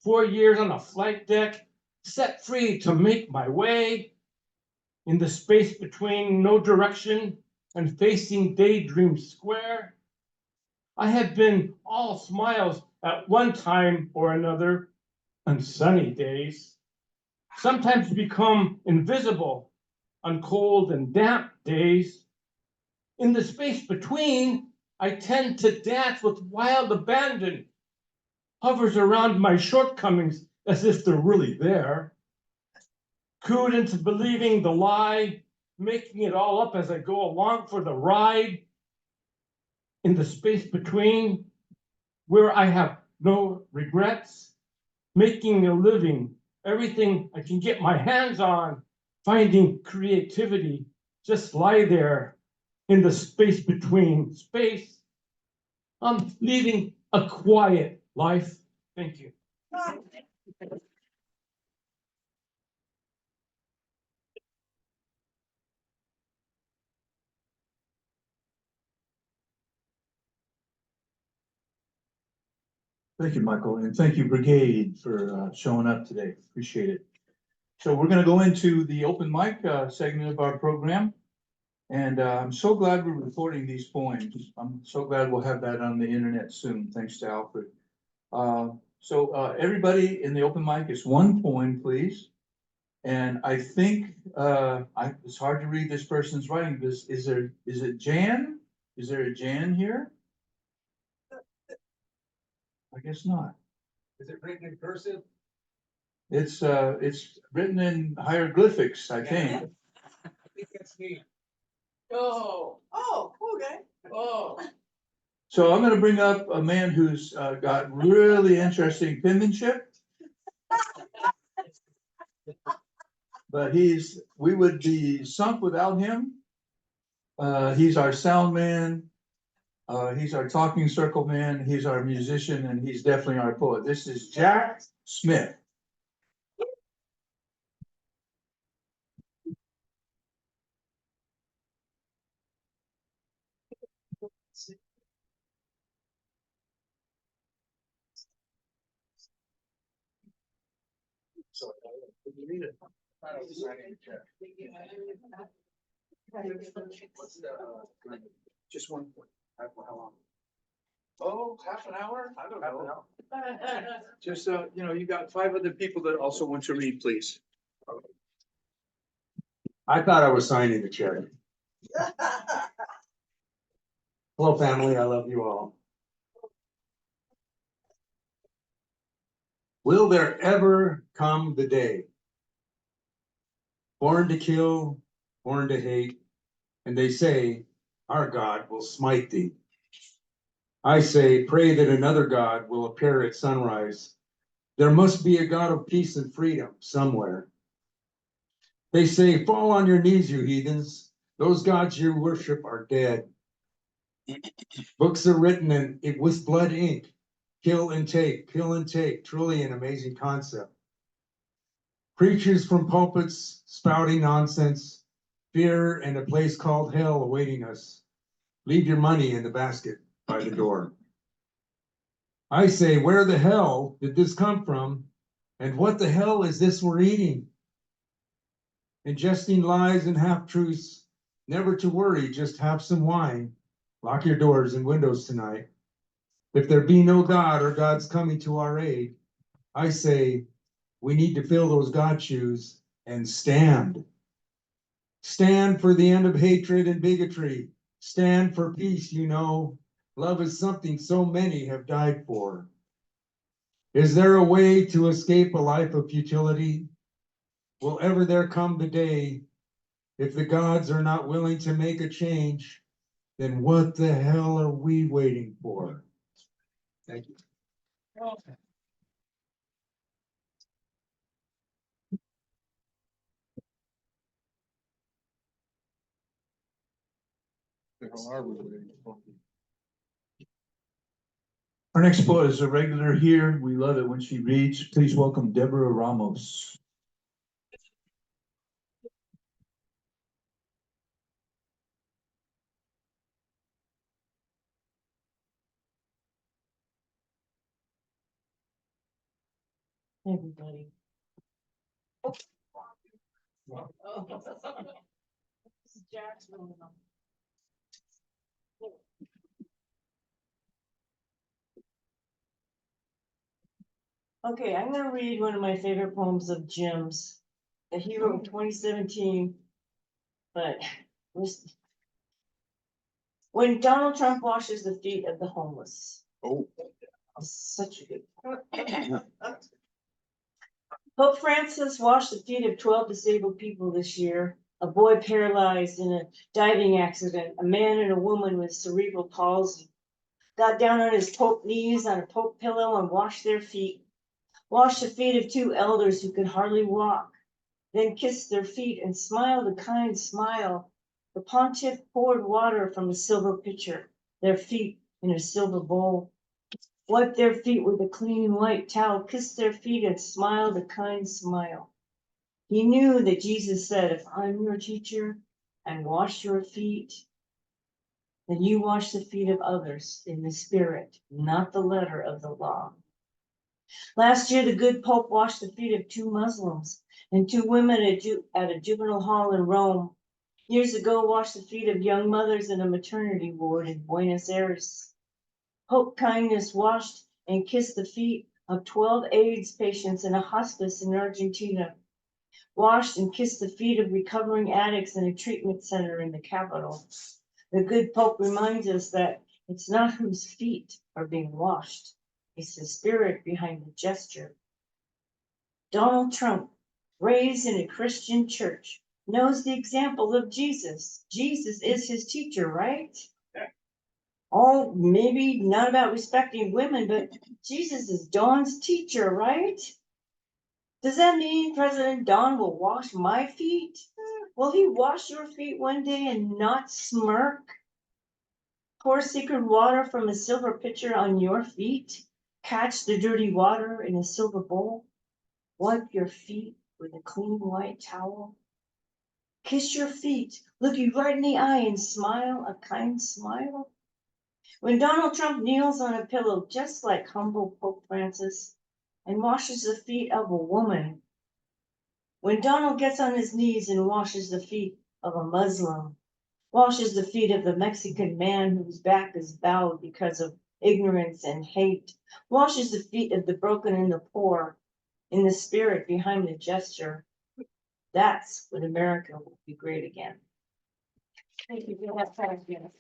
Speaker 8: 4 years on a flight deck, set free to make my way. In the space between no direction and facing daydream square, I have been all smiles at one time or another on sunny days, sometimes become invisible on cold and damp days. In the space between, I tend to dance with wild abandon, hovers around my shortcomings as if they're really there, cooed into believing the lie, making it all up as I go along for the ride. In the space between, where I have no regrets, making a living, everything I can get my hands on, finding creativity, just lie there in the space between space. I'm leading a quiet life. Thank you.
Speaker 1: Thank you, Michael, and thank you, Brigade, for showing up today. Appreciate it. So we're gonna go into the open mic segment of our program. And I'm so glad we're recording these poems. I'm so glad we'll have that on the internet soon, thanks to Alfred. So everybody in the open mic is one poem, please. And I think it's hard to read this person's writing. Is it Jan? Is there a Jan here? I guess not.
Speaker 3: Is it written in cursive?
Speaker 1: It's written in hieroglyphics, I think.
Speaker 3: I think that's me.
Speaker 2: Oh, okay. Oh.
Speaker 1: So I'm gonna bring up a man who's got really interesting penmanship. But we would be sunk without him. He's our sound man. He's our talking circle man. He's our musician, and he's definitely our poet. This is Jack Smith. Just one point. How long? Oh, half an hour? I don't know. Just, you got 5 other people that also want to read, please.
Speaker 9: I thought I was signing the check. Hello, family. I love you all. Will there ever come the day? Born to kill, born to hate, and they say, our God will smite thee. I say, pray that another God will appear at sunrise There must be a God of peace and freedom somewhere. They say, fall on your knees, you heathens. Those gods you worship are dead. Books are written with blood ink. Kill and take, truly an amazing concept. Preachers from pulpits spouting nonsense, fear and a place called hell awaiting us. Leave your money in the basket by the door. I say, where the hell did this come from? And what the hell is this we're eating? Ingesting lies and half-truths, never to worry, just have some wine. Lock your doors and windows tonight. If there be no God or God's coming to our aid, I say, we need to fill those God shoes and stand. Stand for the end of hatred and bigotry. Stand for peace, you know. Love is something so many have died for. Is there a way to escape a life of futility? Will ever there come the day, if the gods are not willing to make a change, then what the hell are we waiting for? Thank you.
Speaker 1: Our next poet is a regular here. We love it when she reads. Please welcome Deborah Ramos.
Speaker 2: Everybody. Okay, I'm gonna read one of my favorite poems of Jim's that he wrote in 2017. But when Donald Trump washes the feet of the homeless.
Speaker 1: Oh.
Speaker 2: Such a good. Pope Francis washed the feet of 12 disabled people this year. A boy paralyzed in a diving accident, a man and a woman with cerebral palsy. Got down on his Pope knees on a Pope pillow and washed their feet. Washed the feet of 2 elders who could hardly walk. Then kissed their feet and smiled a kind smile. The pontiff poured water from a silver pitcher, their feet in a silver bowl. Wiped their feet with a clean white towel, kissed their feet and smiled a kind smile. He knew that Jesus said, if I'm your teacher and wash your feet, then you wash the feet of others in the spirit, not the letter of the law. Last year, the good Pope washed the feet of 2 Muslims and 2 women at a juvenile hall in Rome. Years ago, washed the feet of young mothers in a maternity ward in Buenos Aires. Pope Kindness washed and kissed the feet of 12 AIDS patients in a hospice in Argentina. Washed and kissed the feet of recovering addicts in a treatment center in the capital. The good Pope reminds us that it's not whose feet are being washed, it's the spirit behind the gesture. Donald Trump, raised in a Christian church, knows the example of Jesus. Jesus is his teacher, right? Oh, maybe not about respecting women, but Jesus is Don's teacher, right? Does that mean President Don will wash my feet? Will he wash your feet one day and not smirk? Pour sacred water from a silver pitcher on your feet? Catch the dirty water in a silver bowl? Wipe your feet with a clean white towel? Kiss your feet, look you right in the eye and smile a kind smile? When Donald Trump kneels on a pillow, just like humble Pope Francis, and washes the feet of a woman. When Donald gets on his knees and washes the feet of a Muslim, washes the feet of the Mexican man whose back is bowed because of ignorance and hate, washes the feet of the broken and the poor in the spirit behind the gesture. That's when America will be great again. Thank you for that time, Janice.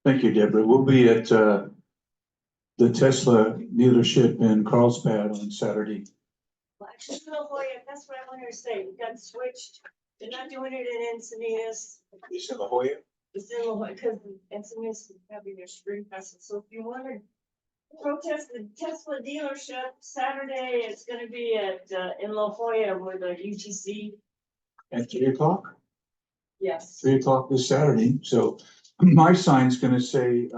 Speaker 1: Thank you, Deborah. We'll be at the Tesla dealership in Carlsbad on Saturday.
Speaker 10: Well, actually, La Jolla, that's what I wanted to say, we got switched, they're not doing it in Encinitas.
Speaker 1: It's in La Jolla.
Speaker 10: It's in La Jolla, because Encinitas is having their spring festival, so if you want to protest the Tesla dealership, Saturday, it's gonna be at, in La Jolla with the UTC.
Speaker 1: At 3 o'clock,
Speaker 10: Yes.
Speaker 1: 3 o'clock this Saturday, so my sign's gonna say,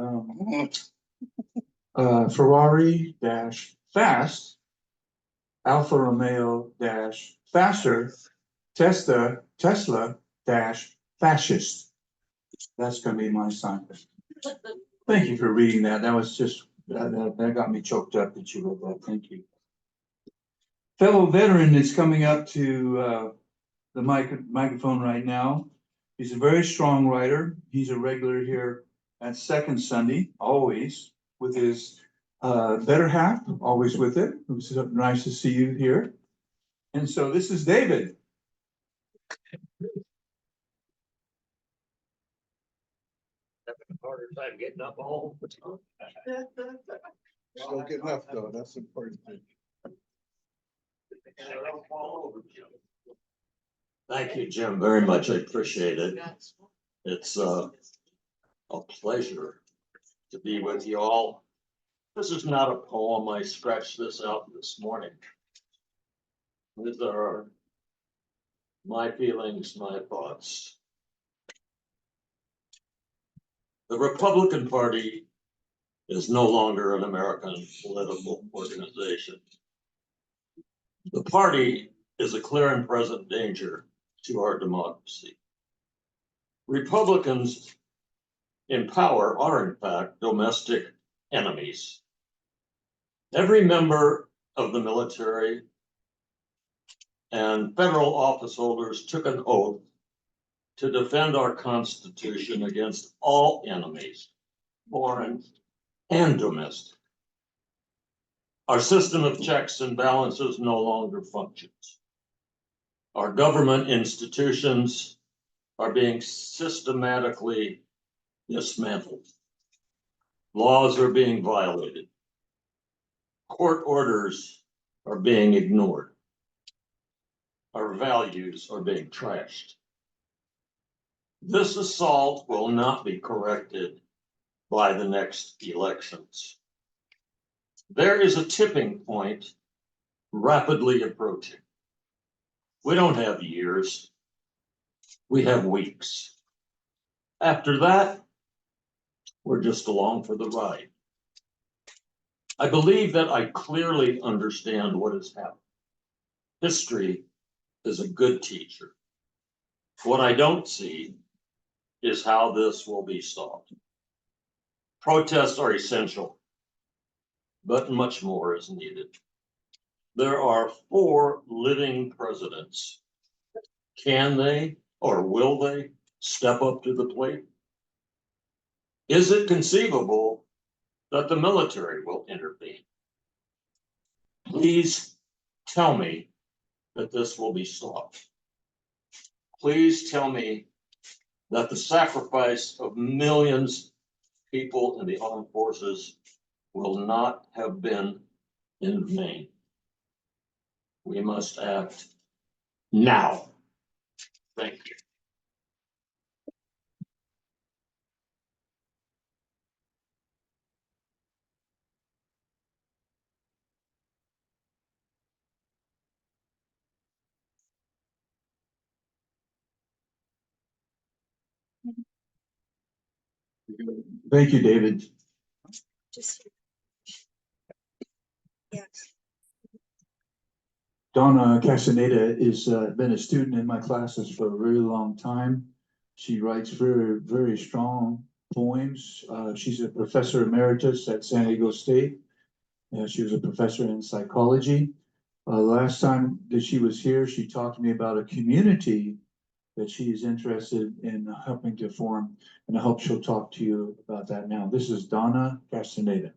Speaker 1: Ferrari dash fast, Alfa Romeo dash faster, Tesla dash fascist. That's gonna be my sign. Thank you for reading that. That was just, that got me choked up that you wrote that. Thank you. Fellow veteran is coming up to the microphone right now. He's a very strong writer. He's a regular here at Second Sunday, always with his better half, always with it. It was nice to see you here. And so this is David.
Speaker 3: Having a harder time getting up all the time.
Speaker 4: Still getting up though, that's the important thing.
Speaker 11: Thank you, Jim, very much. I appreciate it. It's a pleasure to be with you all. This is not a poem. I scratched this out this morning. These are my feelings, my thoughts. The Republican Party is no longer an American political organization. The party is a clear and present danger to our democracy. Republicans in power are, in fact, domestic enemies. Every member of the military and federal office holders took an oath to defend our Constitution against all enemies, foreign and domestic. Our system of checks and balances no longer functions. Our government institutions are being systematically dismantled. Laws are being violated. Court orders are being ignored. Our values are being trashed. This assault will not be corrected by the next elections. There is a tipping point rapidly approaching. We don't have years. We have weeks. After that, we're just along for the ride. I believe that I clearly understand what has happened. History is a good teacher. What I don't see is how this will be solved. Protests are essential, but much more is needed. There are 4 living presidents. Can they or will they step up to the plate? Is it conceivable that the military will intervene? Please tell me that this will be stopped. Please tell me that the sacrifice of millions of people in the armed forces will not have been in vain. We must act now. Thank you.
Speaker 1: Thank you, David.
Speaker 6: Just. Yes.
Speaker 1: Donna Castaneda is been a student in my classes for a very long time. She writes very, very strong poems. She's a professor emeritus at San Diego State. She was a professor in psychology. Last time that she was here, she talked to me about a community that she is interested in helping to form, and I hope she'll talk to you about that now. This is Donna Castaneda.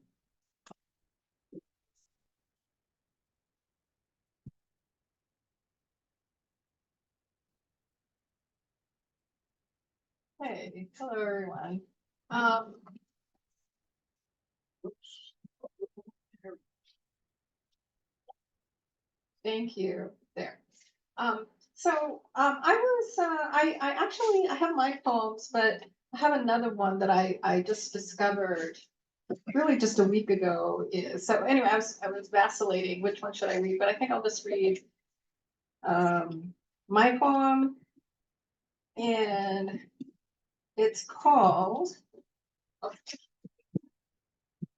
Speaker 12: Hey, hello everyone. Thank you. There. I actually, I have my poems, but I have another one that I just discovered really just a week ago. So anyway, I was vacillating, which one should I read? But I think I'll just read my poem, and it's called,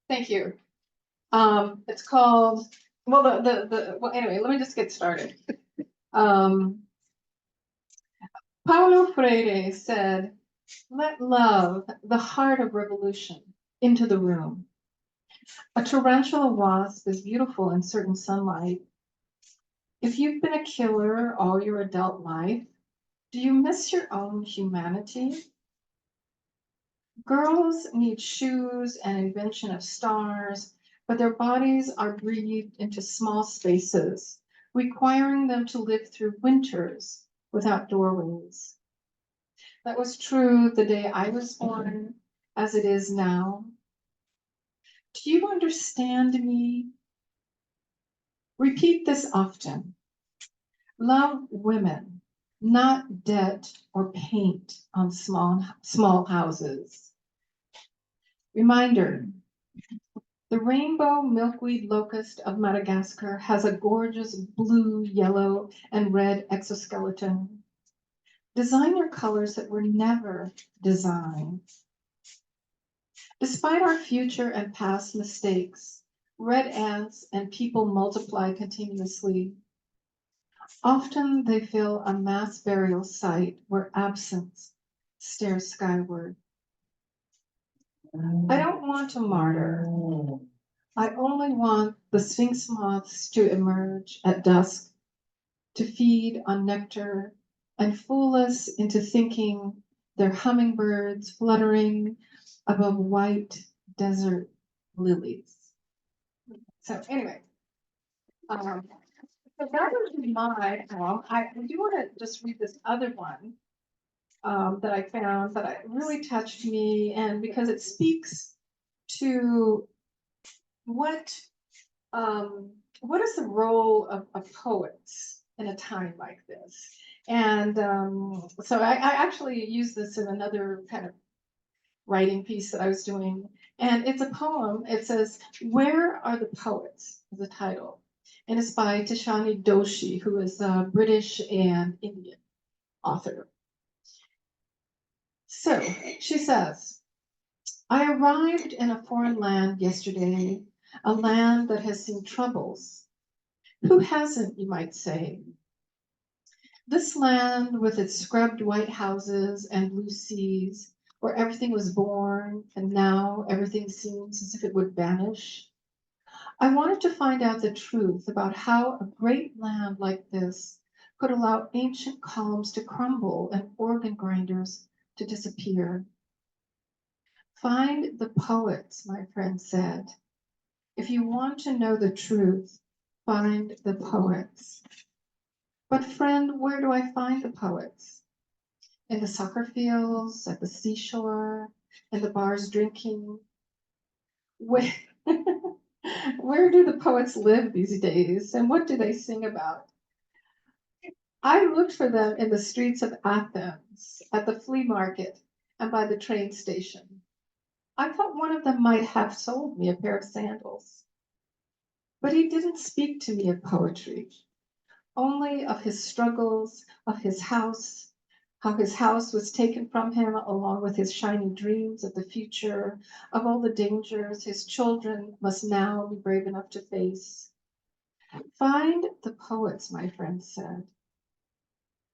Speaker 12: thank you. It's called, well, well, anyway, let me just get started. Paulo Freire said, "Let love, the heart of revolution, into the room. A tarantula wasp is beautiful in certain sunlight. If you've been a killer all your adult life, do you miss your own humanity? Girls need shoes and invention of stars, but their bodies are breathed into small spaces, requiring them to live through winters without doorways. That was true the day I was born, as it is now. Do you understand me? Repeat this often. Love women, not debt or paint on small houses. Reminder, the rainbow milkweed locust of Madagascar has a gorgeous blue, yellow, and red exoskeleton. Designer colors that were never designed. Despite our future and past mistakes, red ants and people multiply continuously. Often they fill a mass burial site where absence stares skyward. I don't want to martyr. I only want the sphinx moths to emerge at dusk, to feed on nectar and fool us into thinking they're hummingbirds fluttering above white desert lilies. So anyway, so that was my poem. I do want to just read this other one that I found that really touched me, and because it speaks to what is the role of poets in a time like this. And so I actually used this in another kind of writing piece that I was doing, and it's a poem. It says, "Where are the poets?" is the title, and it's by Tishani Doshi, who is a British and Indian author. So she says, "I arrived in a foreign land yesterday, a land that has seen troubles. Who hasn't, you might say? This land with its scrubbed white houses and blue seas, where everything was born and now everything seems as if it would vanish. I wanted to find out the truth about how a great land like this could allow ancient calms to crumble and organ grinders to disappear. Find the poets," my friend said. "If you want to know the truth, find the poets." But friend, where do I find the poets? In the soccer fields, at the seashore, in the bars drinking? Where, where do the poets live these days, and what do they sing about? I looked for them in the streets of Athens, at the flea market, and by the train station. I thought one of them might have sold me a pair of sandals. But he didn't speak to me of poetry, only of his struggles, of his house, how his house was taken from him along with his shiny dreams of the future, of all the dangers his children must now be brave enough to face. Find the poets, my friend said.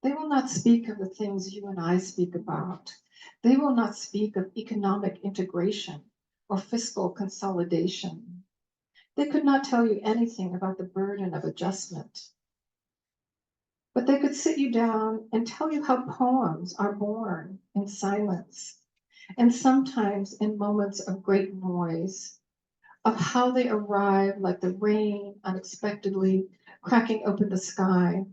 Speaker 12: They will not speak of the things you and I speak about. They will not speak of economic integration or fiscal consolidation. They could not tell you anything about the burden of adjustment. But they could sit you down and tell you how poems are born in silence, and sometimes in moments of great noise, of how they arrive like the rain unexpectedly cracking open the sky.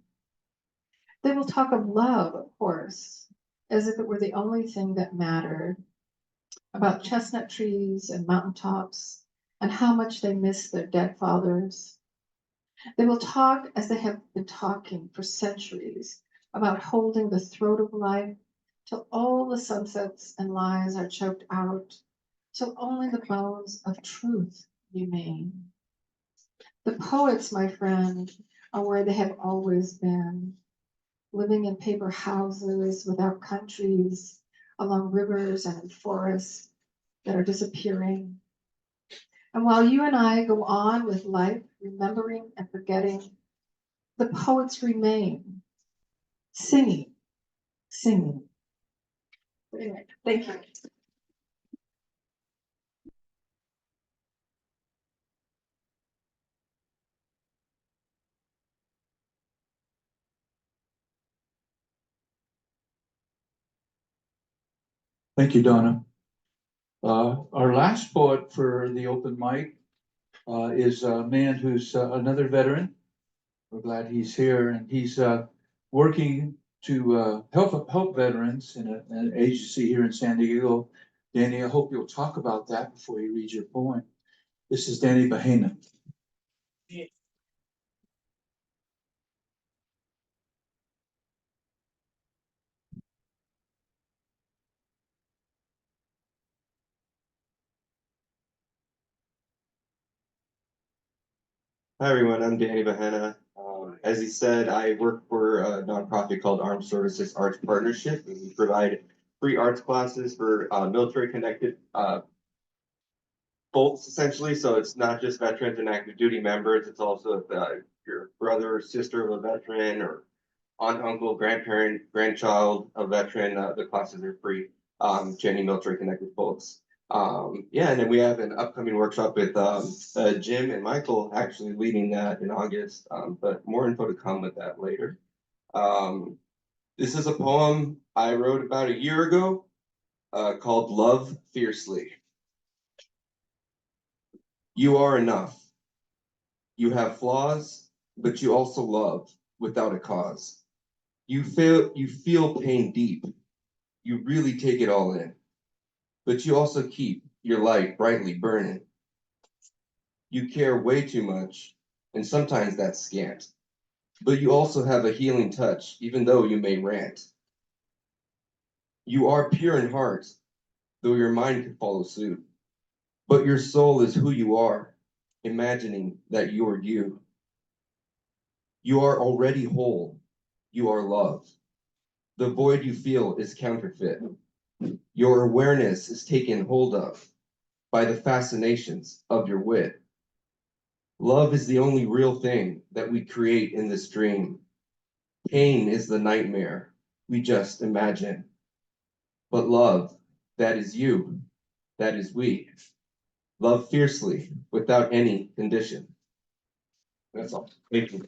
Speaker 12: They will talk of love, of course, as if it were the only thing that mattered, about chestnut trees and mountaintops, and how much they miss their dead fathers. They will talk as they have been talking for centuries about holding the throat of life till all the sunsets and lies are choked out, till only the bones of truth remain. The poets, my friend, are where they have always been, living in paper houses without countries, along rivers and in forests that are disappearing. And while you and I go on with life, remembering and forgetting, the poets remain, singing, singing. Anyway, thank you.
Speaker 1: Thank you, Donna. Our last poet for the open mic is a man who's another veteran. We're glad he's here, and he's working to help veterans in an agency here in San Diego. Danny, I hope you'll talk about that before you read your poem. This is Danny Bahena.
Speaker 13: Hi everyone, I'm Danny Bahena. As he said, I work for a nonprofit called Armed Services Arts Partnership. And we provide free arts classes for military connected folks essentially. So it's not just veterans and active duty members, it's also if your brother or sister of a veteran or aunt, uncle, grandparent, grandchild of veteran, the classes are free to any military connected folks. Yeah, and then we have an upcoming workshop with Jim and Michael actually leading that in August, but more info to come with that later. This is a poem I wrote about a year ago called Love Fiercely. You are enough. You have flaws, but you also love without a cause. You feel pain deep. You really take it all in, but you also keep your light brightly burning. You care way too much, and sometimes that's scant, but you also have a healing touch, even though you may rant. You are pure in heart, though your mind could follow suit, but your soul is who you are, imagining that you're you. You are already whole. You are love. The void you feel is counterfeit. Your awareness is taken hold of by the fascinations of your wit. Love is the only real thing that we create in this dream. Pain is the nightmare we just imagine. But love, that is you, that is we. Love fiercely, without any condition. That's all. Thank you.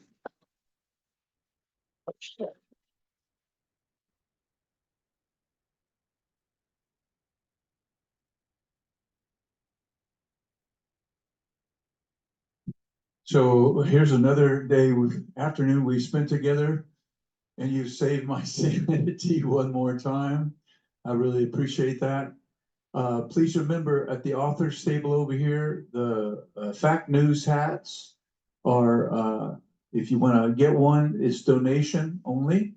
Speaker 1: So here's another day afternoon we spent together, and you saved my sanity one more time. I really appreciate that. Please remember at the author's table over here, the fact news hats are, if you want to get one, it's donation only.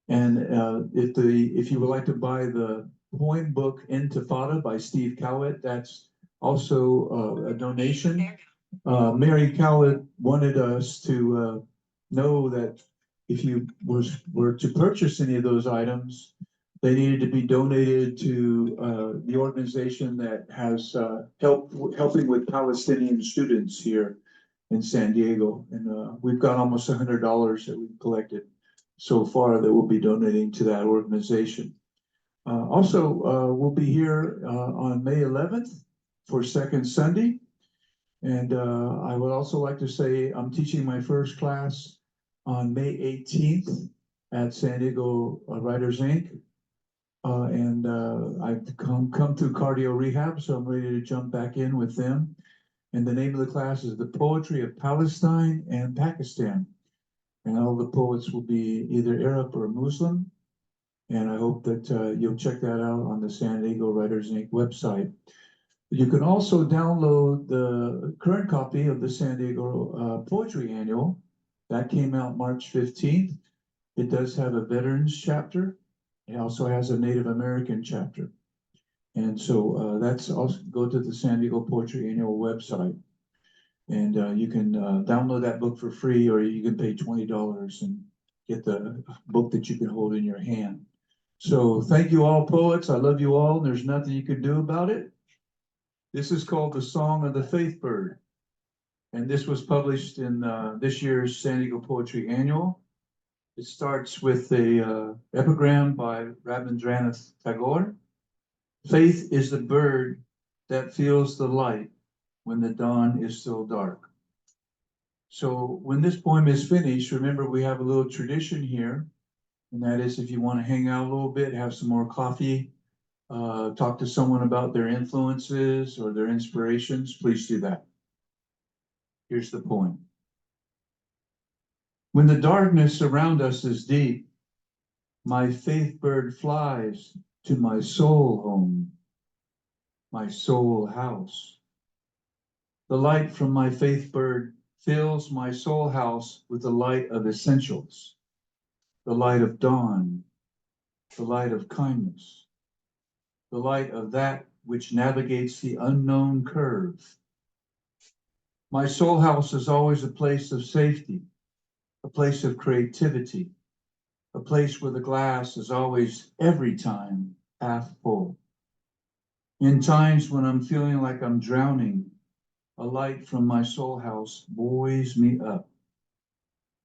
Speaker 1: And if you would like to buy the poem book Intifada by Steve Cowett, that's also a donation. Mary Cowett wanted us to know that if you were to purchase any of those items, they needed to be donated to the organization that has helping with Palestinian students here in San Diego. And we've got almost $100 that we've collected so far that we'll be donating to that organization. Also, we'll be here on May 11th for Second Sunday. And I would also like to say I'm teaching my first class on May 18th at San Diego Writers Inc. And I've come through cardio rehab, so I'm ready to jump back in with them. And the name of the class is The Poetry of Palestine and Pakistan. And all the poets will be either Arab or Muslim. And I hope that you'll check that out on the San Diego Writers Inc. website. You can also download the current copy of the San Diego Poetry Annual. That came out March 15th. It does have a veterans chapter. It also has a Native American chapter. And so that's also, go to the San Diego Poetry Annual website. And you can download that book for free, or you can pay $20 and get the book that you can hold in your hand. So thank you all, poets. I love you all. And there's nothing you can do about it. This is called The Song of the Faith Bird. And this was published in this year's San Diego Poetry Annual. It starts with a epigram by Rabindranath Tagore. Faith is the bird that feels the light when the dawn is still dark. So when this poem is finished, remember we have a little tradition here, and that is if you want to hang out a little bit, have some more coffee, talk to someone about their influences or their inspirations, please do that. Here's the poem. When the darkness around us is deep, my faith bird flies to my soul home, my soul house. The light from my faith bird fills my soul house with the light of essentials, the light of dawn, the light of kindness, the light of that which navigates the unknown curve. My soul house is always a place of safety, a place of creativity, a place where the glass is always, every time, half full. In times when I'm feeling like I'm drowning, a light from my soul house buoys me up.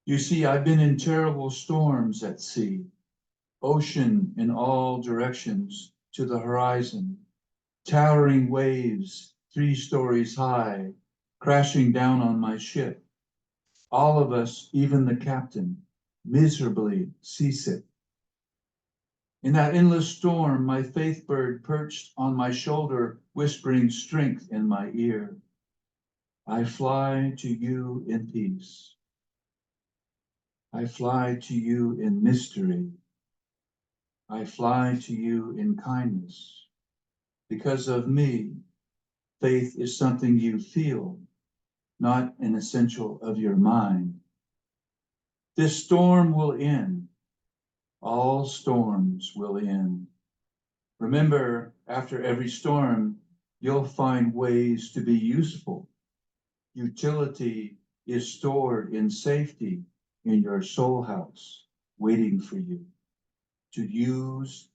Speaker 1: You see, I've been in terrible storms at sea, ocean in all directions to the horizon, towering waves 3 stories high, crashing down on my ship. All of us, even the captain, miserably seasick. In that endless storm, my faith bird perched on my shoulder, whispering strength in my ear. I fly to you in peace. I fly to you in mystery. I fly to you in kindness. Because of me, faith is something you feel, not an essential of your mind. This storm will end. All storms will end. Remember, after every storm, you'll find ways to be useful. Utility is stored in safety in your soul house, waiting for you to use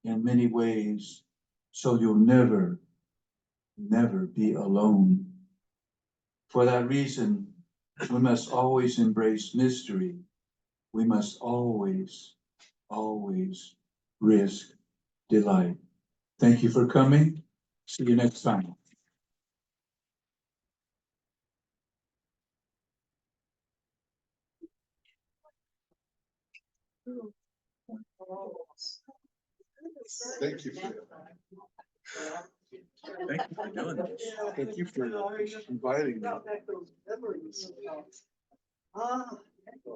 Speaker 1: in many ways, so you'll never, never be alone. For that reason, we must always embrace mystery. We must always, always risk delight. Thank you for coming. See you next time.
Speaker 4: Thank you for
Speaker 1: Thank you for doing this.
Speaker 4: Thank you for inviting me.
Speaker 2: Ah.